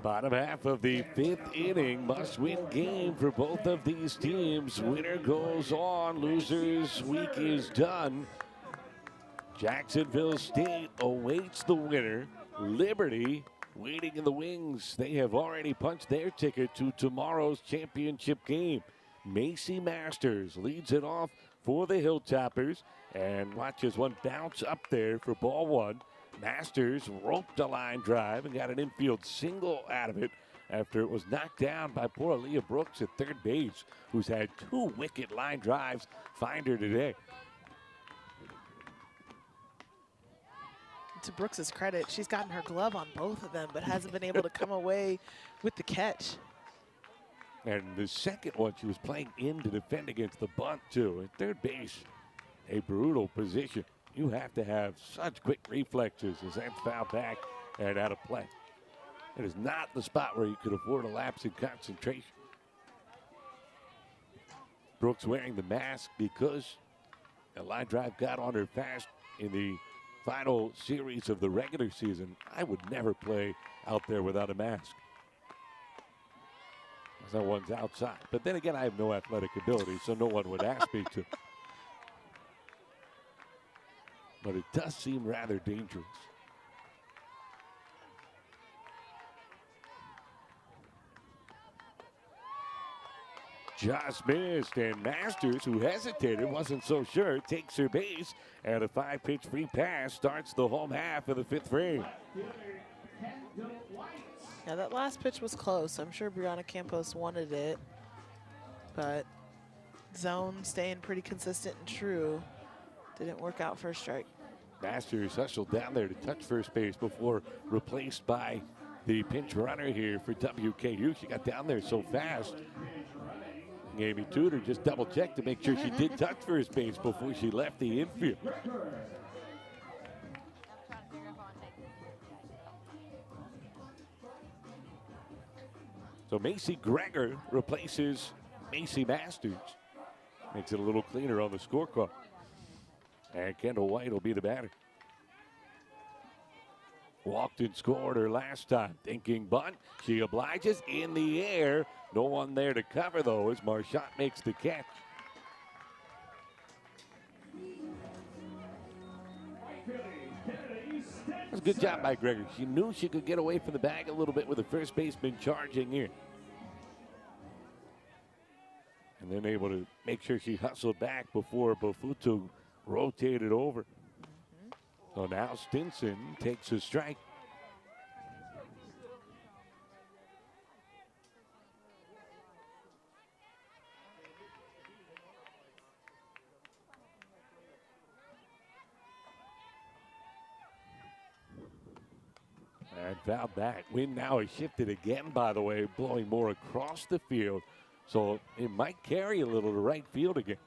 Bottom half of the 5th inning, must-win game for both of these teams. Winner goes on, losers week is done. Jacksonville State awaits the winner. Liberty waiting in the wings. They have already punched their ticket to tomorrow's championship game. Macy Masters leads it off for the Hilltoppers and watches one bounce up there for ball 1. Masters roped a line drive and got an infield single out of it after it was knocked down by poor Aaliyah Brooks at third base, who's had 2 wicked line drives find her today. To Brooks's credit, she's gotten her glove on both of them, but hasn't been able to come away with the catch. And the second one, she was playing in to defend against the bunt, too. At third base, a brutal position. You have to have such quick reflexes as that's fouled back and out of play. It is not the spot where you could afford a lapse in concentration. Brooks wearing the mask because a line drive got on her fast in the final series of the regular season. I would never play out there without a mask. That one's outside. But then again, I have no athletic ability, so no one would ask me to. But it does seem rather dangerous. Just missed, and Masters, who hesitated, wasn't so sure, takes her base, and a 5-pitch free pass starts the home half of the 5th frame. Yeah, that last pitch was close. I'm sure Brianna Campos wanted it, but zone staying pretty consistent and true. Didn't work out for a strike. Masters hustled down there to touch first base before replaced by the pinch runner here for WKU. She got down there so fast. Amy Tudor just double-checked to make sure she did touch first base before she left the infield. So Macy Greger replaces Macy Masters. Makes it a little cleaner on the scorecard. And Kendall White will be the batter. Walked and scored her last time. Thinking bunt. She obliges in the air. No one there to cover, though, as Marchant makes the catch. That's a good job by Greger. She knew she could get away from the bag a little bit with the first baseman charging in. And then able to make sure she hustled back before Bofuto rotated over. So now Stinson takes a strike. And fouled back. Wind now has shifted again, by the way, blowing more across the field. So it might carry a little to right field again.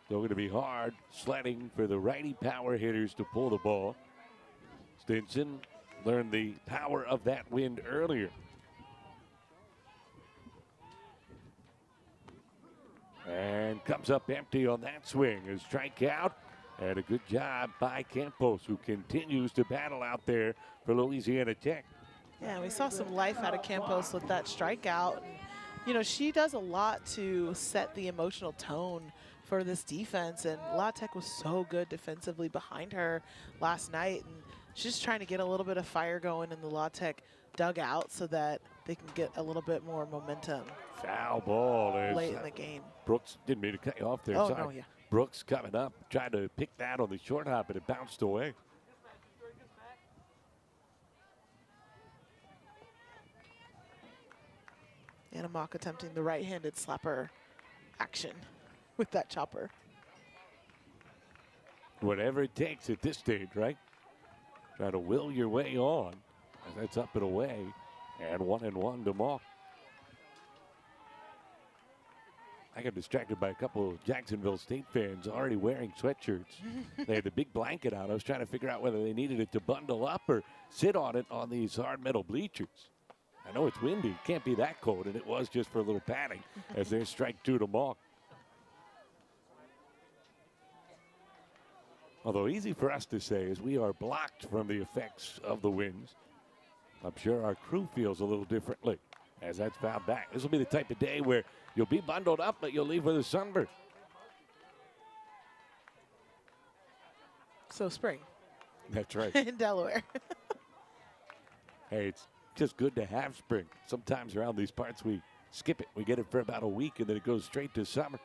Still going to be hard sledding for the righty power hitters to pull the ball. Stinson learned the power of that wind earlier. And comes up empty on that swing. A strikeout. And a good job by Campos, who continues to battle out there for Louisiana Tech. Yeah, we saw some life out of Campos with that strikeout. And, you know, she does a lot to set the emotional tone for this defense, and La Tech was so good defensively behind her last night, and she's just trying to get a little bit of fire going in the La Tech dugout so that they can get a little bit more momentum. Foul ball late in the game. Brooks didn't mean to cut you off there. Oh, sorry. no, yeah. Brooks coming up, tried to pick that on the short hop, and it bounced away. Anna Mock attempting the right-handed slapper action with that chopper. Whatever it takes at this stage, right? Try to will your way on. As that's up and away. And 1-1 to Mock. I got distracted by a couple of Jacksonville State fans already wearing sweatshirts. They had the big blanket on. I was trying to figure out whether they needed it to bundle up or sit on it on these hard metal bleachers. I know it's windy. It can't be that cold, and it was just for a little padding as there's strike 2 to Mock. Although easy for us to say as we are blocked from the effects of the winds, I'm sure our crew feels a little differently as that's fouled back. This will be the type of day where you'll be bundled up, but you'll leave with a sunburn. So spring. That's right. In Delaware. Hey, it's just good to have spring. Sometimes around these parts we skip it. We get it for about a week, and then it goes straight to summer.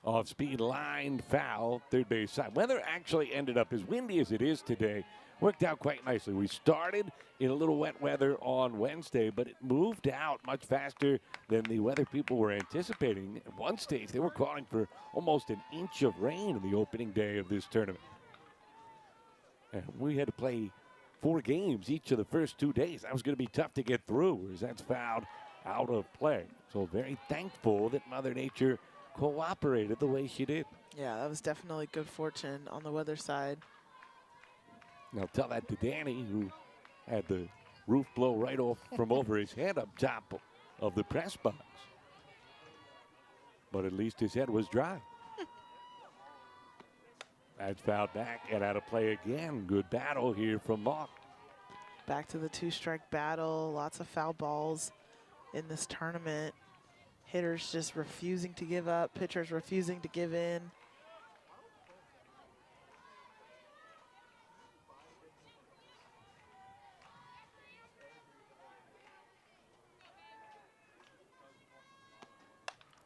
Off-speed line foul, third base side. Weather actually ended up as windy as it is today. Worked out quite nicely. We started in a little wet weather on Wednesday, but it moved out much faster than the weather people were anticipating. At one stage, they were calling for almost an inch of rain in the opening day of this tournament. And we had to play 4 games each of the first 2 days. That was going to be tough to get through as that's fouled out of play. So very thankful that Mother Nature cooperated the way she did. Yeah, that was definitely good fortune on the weather side. Now tell that to Danny, who had the roof blow right off from over his head up top of the press box. But at least his head was dry. That's fouled back and out of play again. Good battle here from Mock. Back to the 2-strike battle. Lots of foul balls in this tournament. Hitters just refusing to give up. Pitchers refusing to give in.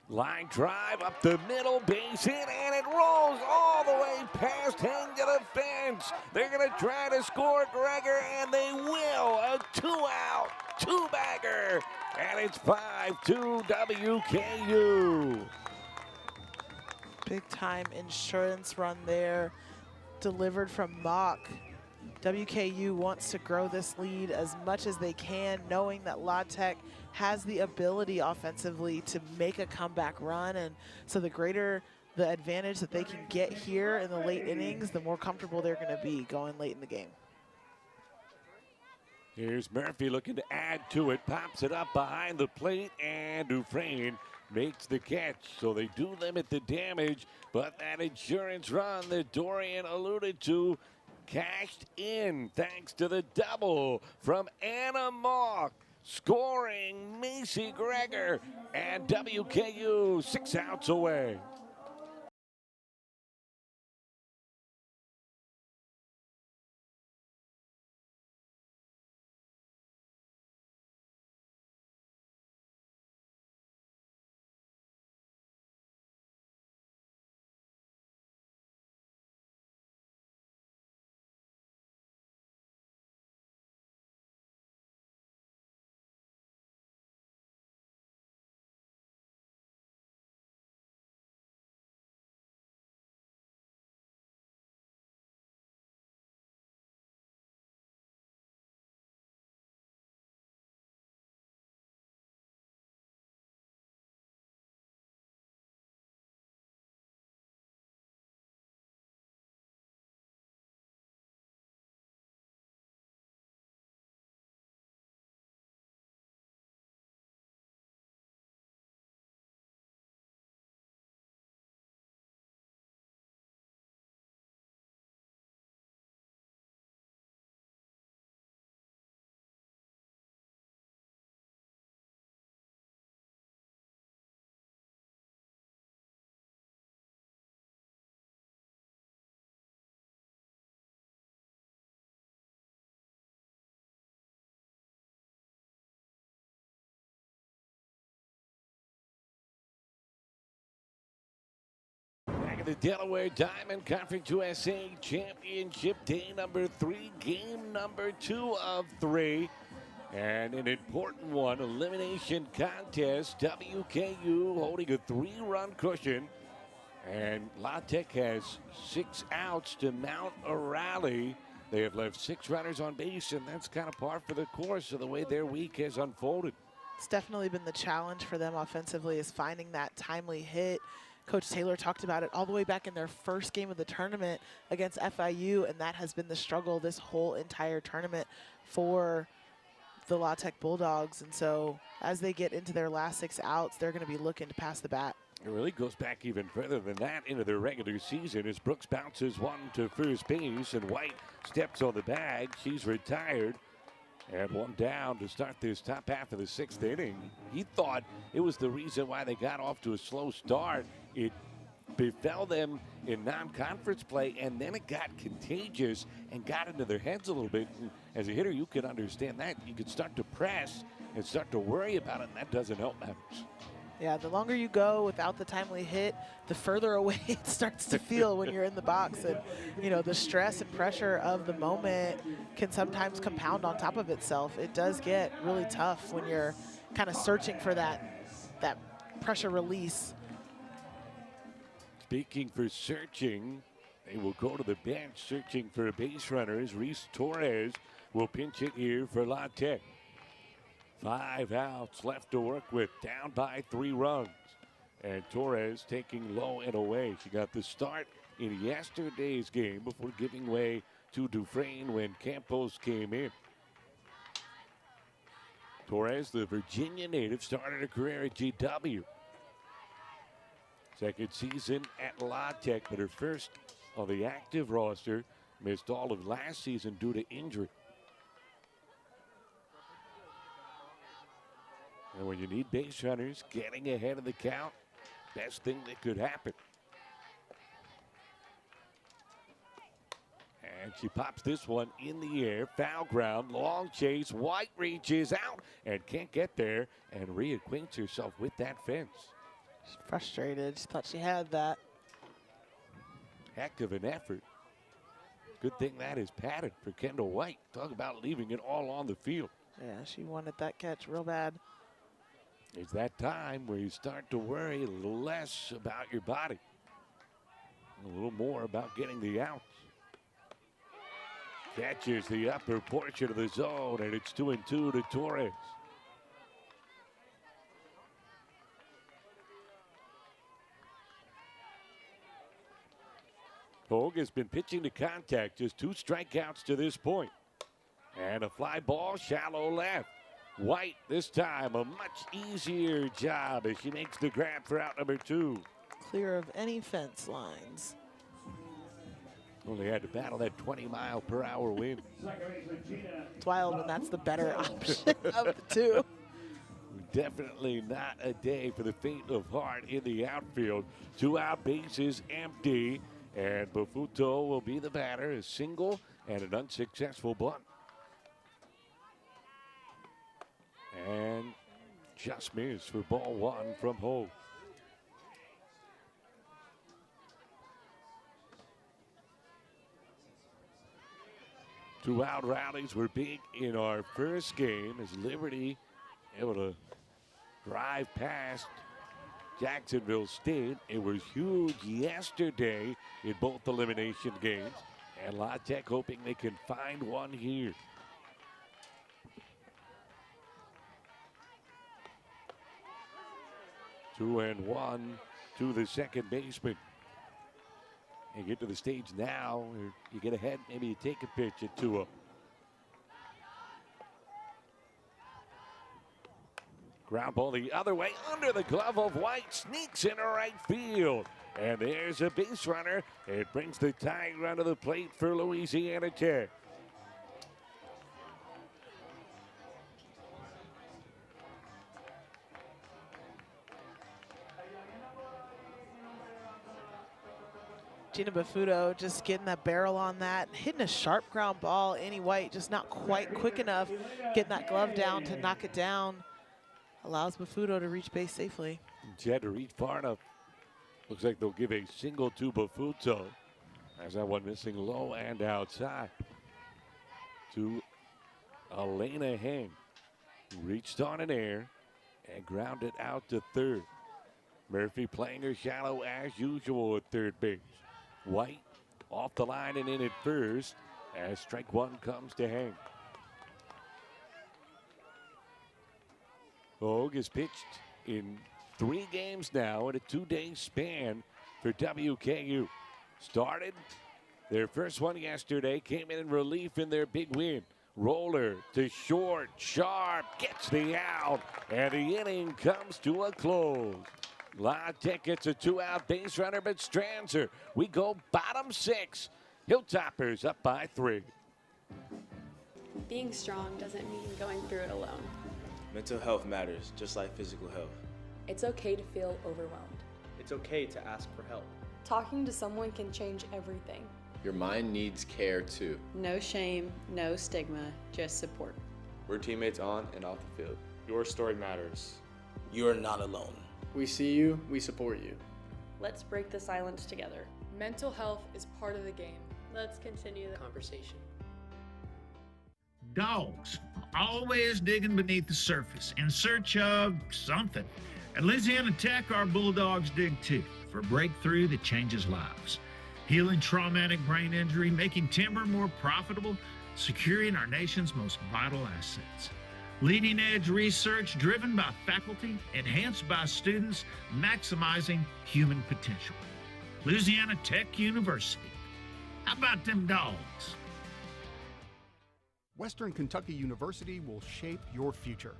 Line drive up the middle, base hit, and it rolls all the way past Hang to the fence. They're going to try to score Gregor, and they will. A 2-out, 2-bagger, and it's 5-2 WKU. Big time insurance run there, delivered from Mock. WKU wants to grow this lead as much as they can, knowing that La Tech has the ability offensively to make a comeback run. And so the greater the advantage that they can get here in the late innings, the more comfortable they're going to be going late in the game. Here's Murphy looking to add to it, pops it up behind the plate, and Dufresne makes the catch. So they do limit the damage, but that insurance run that Dorian alluded to cashed in thanks to the double from Anna Mock, scoring Macy Gregor, and WKU 6 outs away. at the Delaware Diamond Conference USA Championship, day number 3, game number 2 of 3. And an important one, elimination contest. WKU holding a 3-run cushion. And La Tech has 6 outs to mount a rally. They have left 6 runners on base, and that's kind of par for the course of the way their week has unfolded. It's definitely been the challenge for them offensively, is finding that timely hit. Coach Taylor talked about it all the way back in their first game of the tournament against FIU, and that has been the struggle this whole entire tournament for the La Tech Bulldogs. And so as they get into their last 6 outs, they're going to be looking to pass the bat. It really goes back even further than that into their regular season as Brooks bounces one to first base and White steps on the bag. She's retired. And 1 down to start this top half of the 6th inning. He thought it was the reason why they got off to a slow start. It befell them in non-conference play, and then it got contagious and got into their heads a little bit. And as a hitter, you can understand that. You can start to press and start to worry about it, and that doesn't help matters. Yeah, the longer you go without the timely hit, the further away it starts to feel when you're in the box. And, you know, the stress and pressure of the moment can sometimes compound on top of itself. It does get really tough when you're kind of searching for that pressure release. Speaking for searching, they will go to the bench searching for a base runner as Reese Torres will pinch it here for La Tech. 5 outs left to work with, down by 3 runs. And Torres taking low and away. She got the start in yesterday's game before giving way to Dufresne when Campos came in. Torres, the Virginia native, started her career at GW. Second season at La Tech, but her first on the active roster. Missed all of last season due to injury. And when you need base runners, getting ahead of the count, best thing that could happen. And she pops this one in the air, foul ground, long chase. White reaches out and can't get there and reacquaints herself with that fence. She's frustrated. She thought she had that. Heck of an effort. Good thing that is padded for Kendall White. Talk about leaving it all on the field. Yeah, she wanted that catch real bad. It's that time where you start to worry a little less about your body, a little more about getting the outs. Catches the upper portion of the zone, and it's 2-2 to Torres. Hogue has been pitching to contact, just 2 strikeouts to this point. And a fly ball, shallow left. White this time a much easier job as she makes the grab for out number 2. Clear of any fence lines. Only had to battle that 20-mile-per-hour wind. It's wild when that's the better option of the 2. Definitely not a day for the faint of heart in the outfield. 2 out, bases empty, and Bafuto will be the batter, a single and an unsuccessful bunt. And just missed for ball 1 from Hogue. Two-out rallies were big in our first game as Liberty able to drive past Jacksonville State. It was huge yesterday in both elimination games, and La Tech hoping they can find one here. Two and one to the second baseman. You get to the stage now, you get ahead, maybe you take a pitch at 2-0. Ground ball the other way, under the glove of White, sneaks into right field. And there's a base runner. It brings the tying run to the plate for Louisiana Tech. Gina Bafuto just getting that barrel on that, hitting a sharp ground ball. Annie White just not quite quick enough, getting that glove down to knock it down. Allows Bafuto to reach base safely. She had to reach far enough Looks like they'll give a single to Bafuto. As that one missing low and outside to Elena Heng. Reached on an air and grounded out to third. Murphy playing her shallow as usual at third base. White off the line and in at first as strike one comes to Heng. Hogue has pitched in 3 games now in a 2-day span for WKU. Started their first one yesterday, came in relief in their big win. Roller to short, Sharp gets the out, and the inning comes to a close. La Tech gets a 2-out base runner, but strands her. We go bottom 6. Hilltoppers up by 3. Being strong doesn't mean going through it alone. Mental health matters, just like physical health. It's okay to feel overwhelmed. It's okay to ask for help. Talking to someone can change everything. Your mind needs care too. No shame, no stigma, just support. We're teammates on and off the field. Your story matters. You are not alone. We see you, we support you. Let's break the silence together. Mental health is part of the game. Let's continue the conversation. Dogs, always digging beneath the surface in search of something. At Louisiana Tech, our Bulldogs dig too for a breakthrough that changes lives. Healing traumatic brain injury, making timber more profitable, securing our nation's most vital assets. Leading edge research driven by faculty, enhanced by students, maximizing human potential. Louisiana Tech University. How about them dogs? Western Kentucky University will shape your future.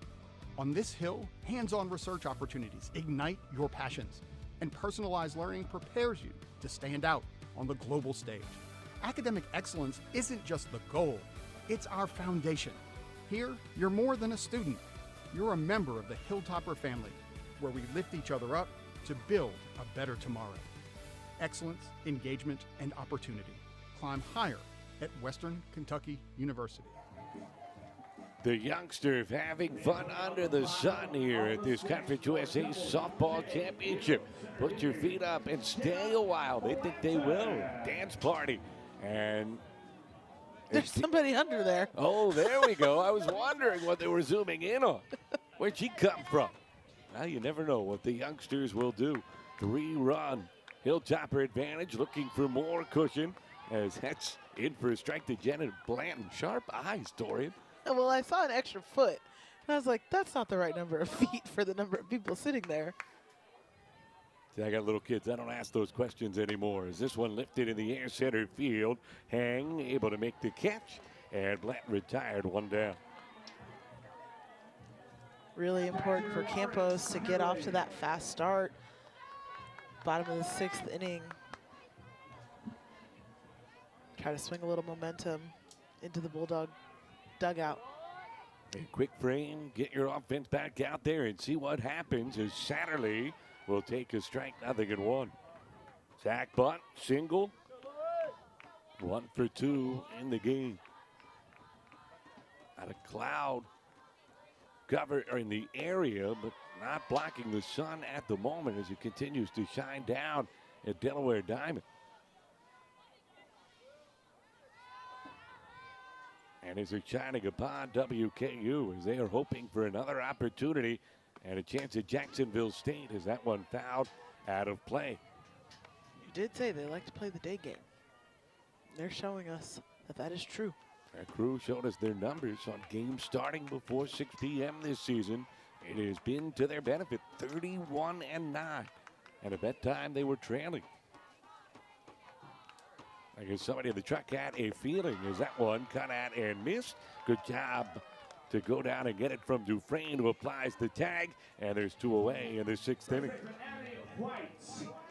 On this hill, hands-on research opportunities ignite your passions, and personalized learning prepares you to stand out on the global stage. Academic excellence isn't just the goal, it's our foundation. Here, you're more than a student. You're a member of the Hilltopper family, where we lift each other up to build a better tomorrow. Excellence, engagement, and opportunity. Climb higher at Western Kentucky University. The youngsters having fun under the sun here at this Conference USA Softball Championship. Put your feet up and stay a while. They think they will. Dance party. And there's somebody under there. Oh, there we go. I was wondering what they were zooming in on. Where'd she come from? Well, you never know what the youngsters will do. 3-run Hilltopper advantage, looking for more cushion as that's in for a strike to Janet Blanton. Sharp eyes, Dorian. Well, I saw an extra foot, and I was like, that's not the right number of feet for the number of people sitting there. See, I got little kids. I don't ask those questions anymore. As this one lifted in the air center field, Hang able to make the catch, and Blanton retired, 1 down. Really important for Campos to get off to that fast start. Bottom of the 6th inning. Try to swing a little momentum into the Bulldog dugout. A quick frame, get your offense back out there and see what happens as Satterley will take a strike, 0-1. Zach bunt, single. 1 for 2 in the game. Out of cloud cover or in the area, but not blocking the sun at the moment as it continues to shine down at Delaware Diamond. And is it shining upon WKU as they are hoping for another opportunity and a chance at Jacksonville State as that one fouled out of play. You did say they like to play the day game. They're showing us that that is true. Our crew showed us their numbers on games starting before 6 p.m. this season. It has been to their benefit, 31-9. And at that time, they were trailing. I guess somebody in the truck had a feeling as that one cut out and missed. Good job to go down and get it from Dufresne, who applies the tag. And there's 2 away in the 6th inning.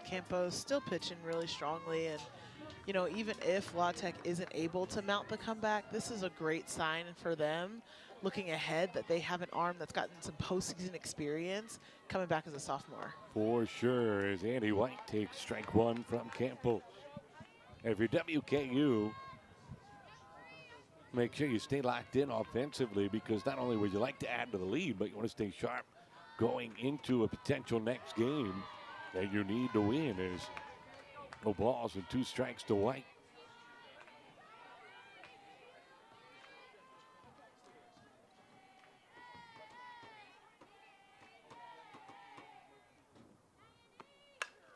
Campos still pitching really strongly, and you know, even if La Tech isn't able to mount the comeback, this is a great sign for them looking ahead that they have an arm that's gotten some postseason experience coming back as a sophomore. For sure, as Andy White takes strike 1 from Campos. And if you're WKU, make sure you stay locked in offensively, because not only would you like to add to the lead, but you want to stay sharp going into a potential next game that you need to win is no balls and 2 strikes to White.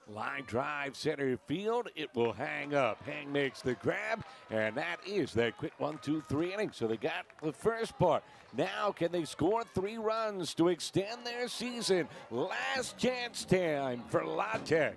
Line drive center field. It will hang up. Hang makes the grab, and that is that quick 1-2-3 inning. So they got the first part. Now can they score 3 runs to extend their season? Last chance time for La Tech.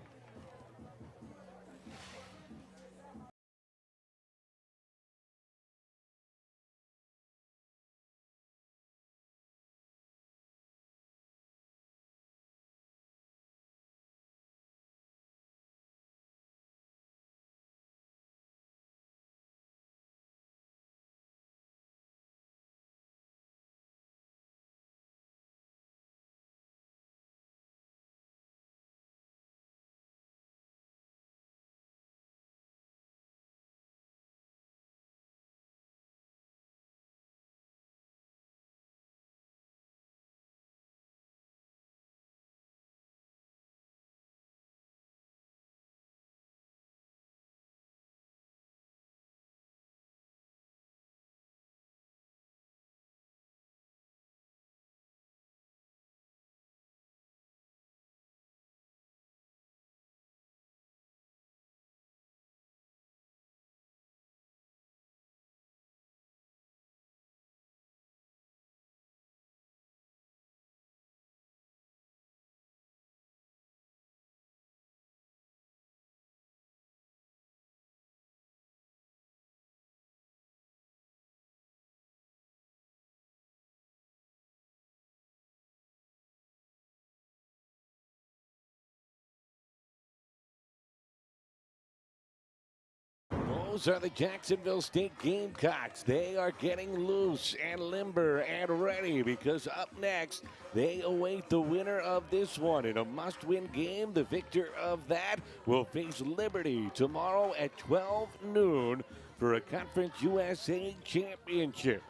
Those are the Jacksonville State Gamecocks. They are getting loose and limber and ready because up next, they await the winner of this one in a must-win game. The victor of that will face Liberty tomorrow at 12 noon for a Conference USA championship.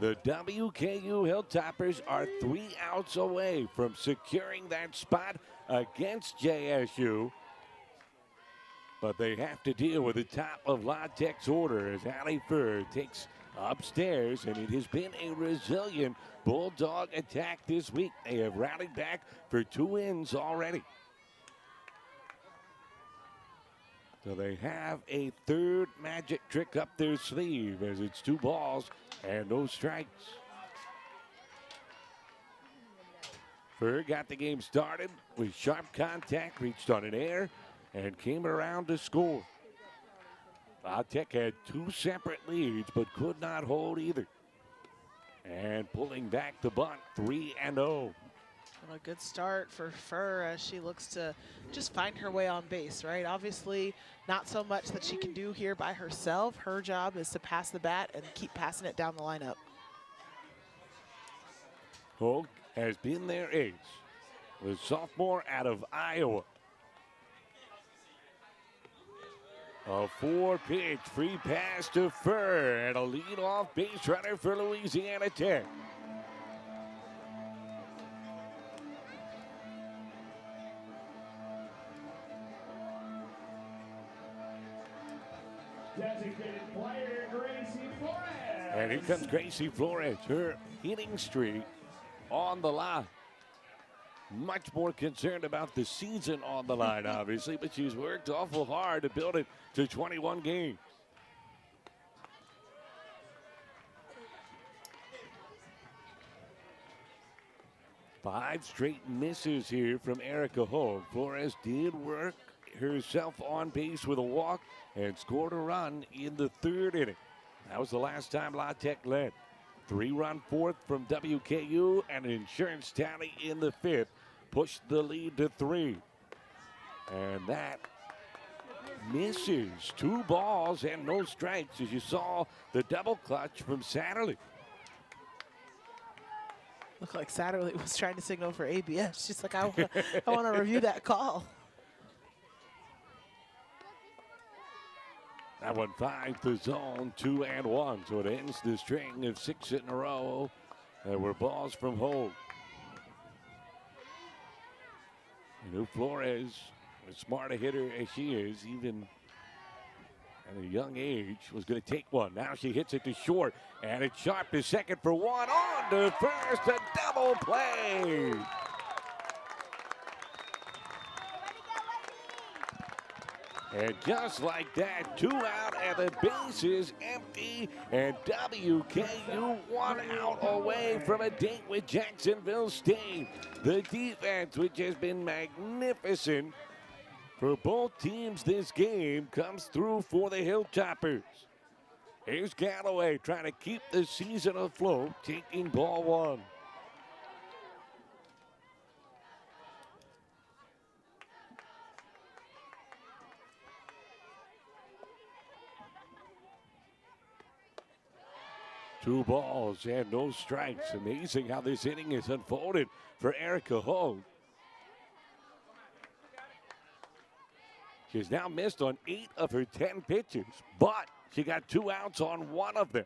The WKU Hilltoppers are 3 outs away from securing that spot against JSU. But they have to deal with the top of La Tech's order as Allie Furr takes upstairs, and it has been a resilient Bulldog attack this week. They have rallied back for 2 wins already. So they have a third magic trick up their sleeve as it's 2 balls and no strikes. Furr got the game started with sharp contact, reached on an air, and came around to score. La Tech had 2 separate leads, but could not hold either. And pulling back the bunt, 3-0. Well, a good start for Furr as she looks to just find her way on base, right? Obviously, not so much that she can do here by herself. Her job is to pass the bat and keep passing it down the lineup. Hogue has been their ace, the sophomore out of Iowa. A 4-pitch free pass to Furr and a leadoff base runner for Louisiana Tech. Designated player, Gracie Flores. And here comes Gracie Flores, her hitting streak on the line. Much more concerned about the season on the line, obviously, but she's worked awful hard to build it to 21 games. Five straight misses here from Erica Hogue. Flores did work herself on base with a walk and scored a run in the 3rd inning. That was the last time La Tech led. 3-run 4th from WKU and an insurance tally in the 5th. Pushed the lead to 3. And that misses. 2 balls and no strikes as you saw the double clutch from Satterley. Looked like Satterley was trying to signal for ABS. She's like, I want to review that call. That one finds the zone, 2-1. So it ends the string of 6 in a row. There were balls from Hogue. You know, Flores, as smart a hitter as she is, even at a young age, was going to take one. Now she hits it to short, and it's sharp to second for one. On to first, a double play. And just like that, 2 out and the base is empty. And WKU 1 out away from a date with Jacksonville State. The defense, which has been magnificent for both teams this game, comes through for the Hilltoppers. Here's Galloway trying to keep the season afloat, taking ball 1. Two balls and no strikes. Amazing how this inning is unfolded for Erica Hogue. She's now missed on 8 of her 10 pitches, but she got 2 outs on 1 of them.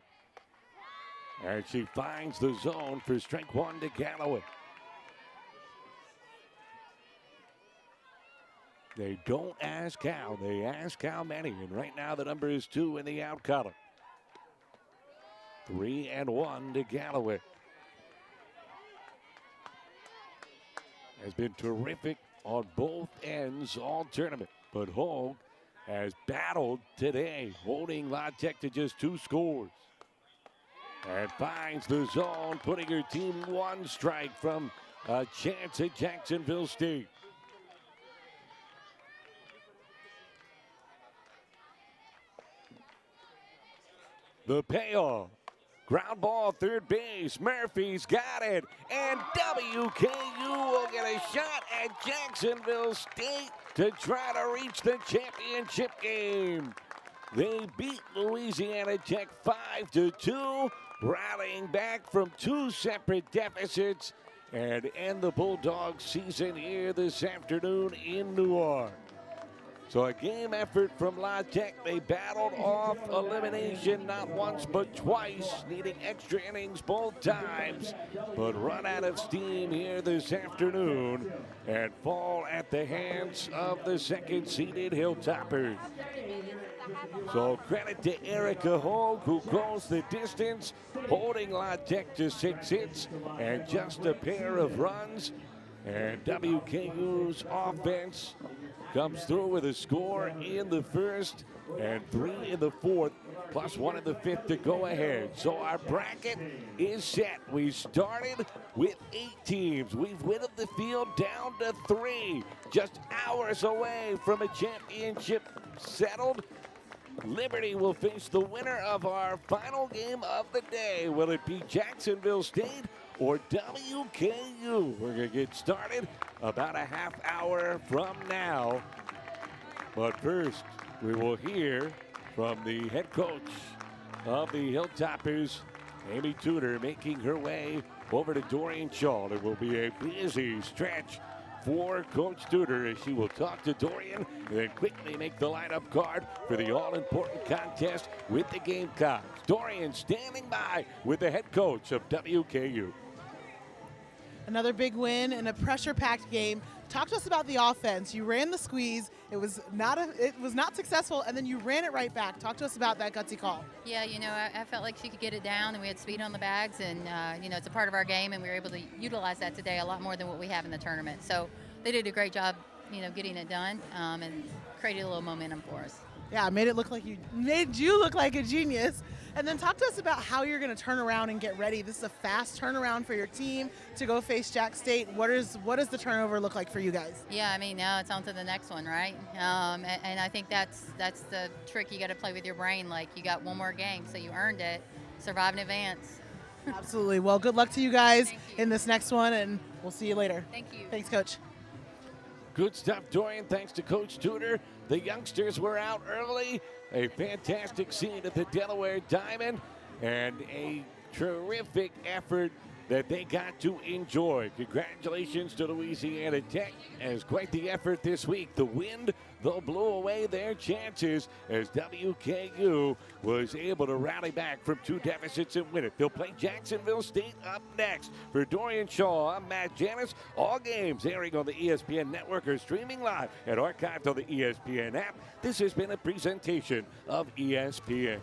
And she finds the zone for strike 1 to Galloway. They don't ask how, they ask how many. And right now the number is 2 in the out column. 3-1 to Galloway. Has been terrific on both ends all tournament. But Hogue has battled today, holding La Tech to just 2 scores. And finds the zone, putting her team 1 strike from a chance at Jacksonville State. The payoff. Ground ball, third base. Murphy's got it. And WKU will get a shot at Jacksonville State to try to reach the championship game. They beat Louisiana Tech 5-2, rallying back from 2 separate deficits and end the Bulldogs season here this afternoon in Newark. So a game effort from La Tech. They battled off elimination not once but twice, needing extra innings both times, but run out of steam here this afternoon and fall at the hands of the second-seeded Hilltoppers. So credit to Erica Hogue, who goes the distance, holding La Tech to 6 hits and just a pair of runs. And WKU's offense comes through with a score in the first and 3 in the fourth, plus 1 in the fifth to go ahead. So our bracket is set. We started with 8 teams. We've whittled the field down to 3, just hours away from a championship settled. Liberty will face the winner of our final game of the day. Will it be Jacksonville State or WKU? We're going to get started about a half hour from now. But first, we will hear from the head coach of the Hilltoppers, Amy Tudor, making her way over to Dorian Shaw. It will be a busy stretch for Coach Tudor as she will talk to Dorian and then quickly make the lineup card for the all-important contest with the Gamecocks. Dorian standing by with the head coach of WKU. Another big win in a pressure-packed game. Talk to us about the offense. You ran the squeeze. It was not successful, and then you ran it right back. Talk to us about that gutsy call. Yeah, you know, I felt like she could get it down, and we had speed on the bags, and you know, it's a part of our game, and we were able to utilize that today a lot more than what we have in the tournament. So they did a great job, you know, getting it done, and created a little momentum for us. Yeah, made you look like a genius. And then talk to us about how you're going to turn around and get ready. This is a fast turnaround for your team to go face Jack State. What does the turnover look like for you guys? Yeah, I mean, now it's on to the next one, right? And I think that's the trick. You got to play with your brain. Like, you got one more game, so you earned it. Survive in advance. Absolutely. Well, good luck to you guys in this next one, and we'll see you later. Thank you. Thanks, Coach. Good stuff, Dorian. Thanks to Coach Tudor. The youngsters were out early. A fantastic scene at the Delaware Diamond and a terrific effort that they got to enjoy. Congratulations to Louisiana Tech, as quite the effort this week. The wind, though, blew away their chances as WKU was able to rally back from 2 deficits and win it. They'll play Jacksonville State up next. For Dorian Shaw, I'm Matt Janis. All games airing on the ESPN Network or streaming live and archived on the ESPN app. This has been a presentation of ESPN.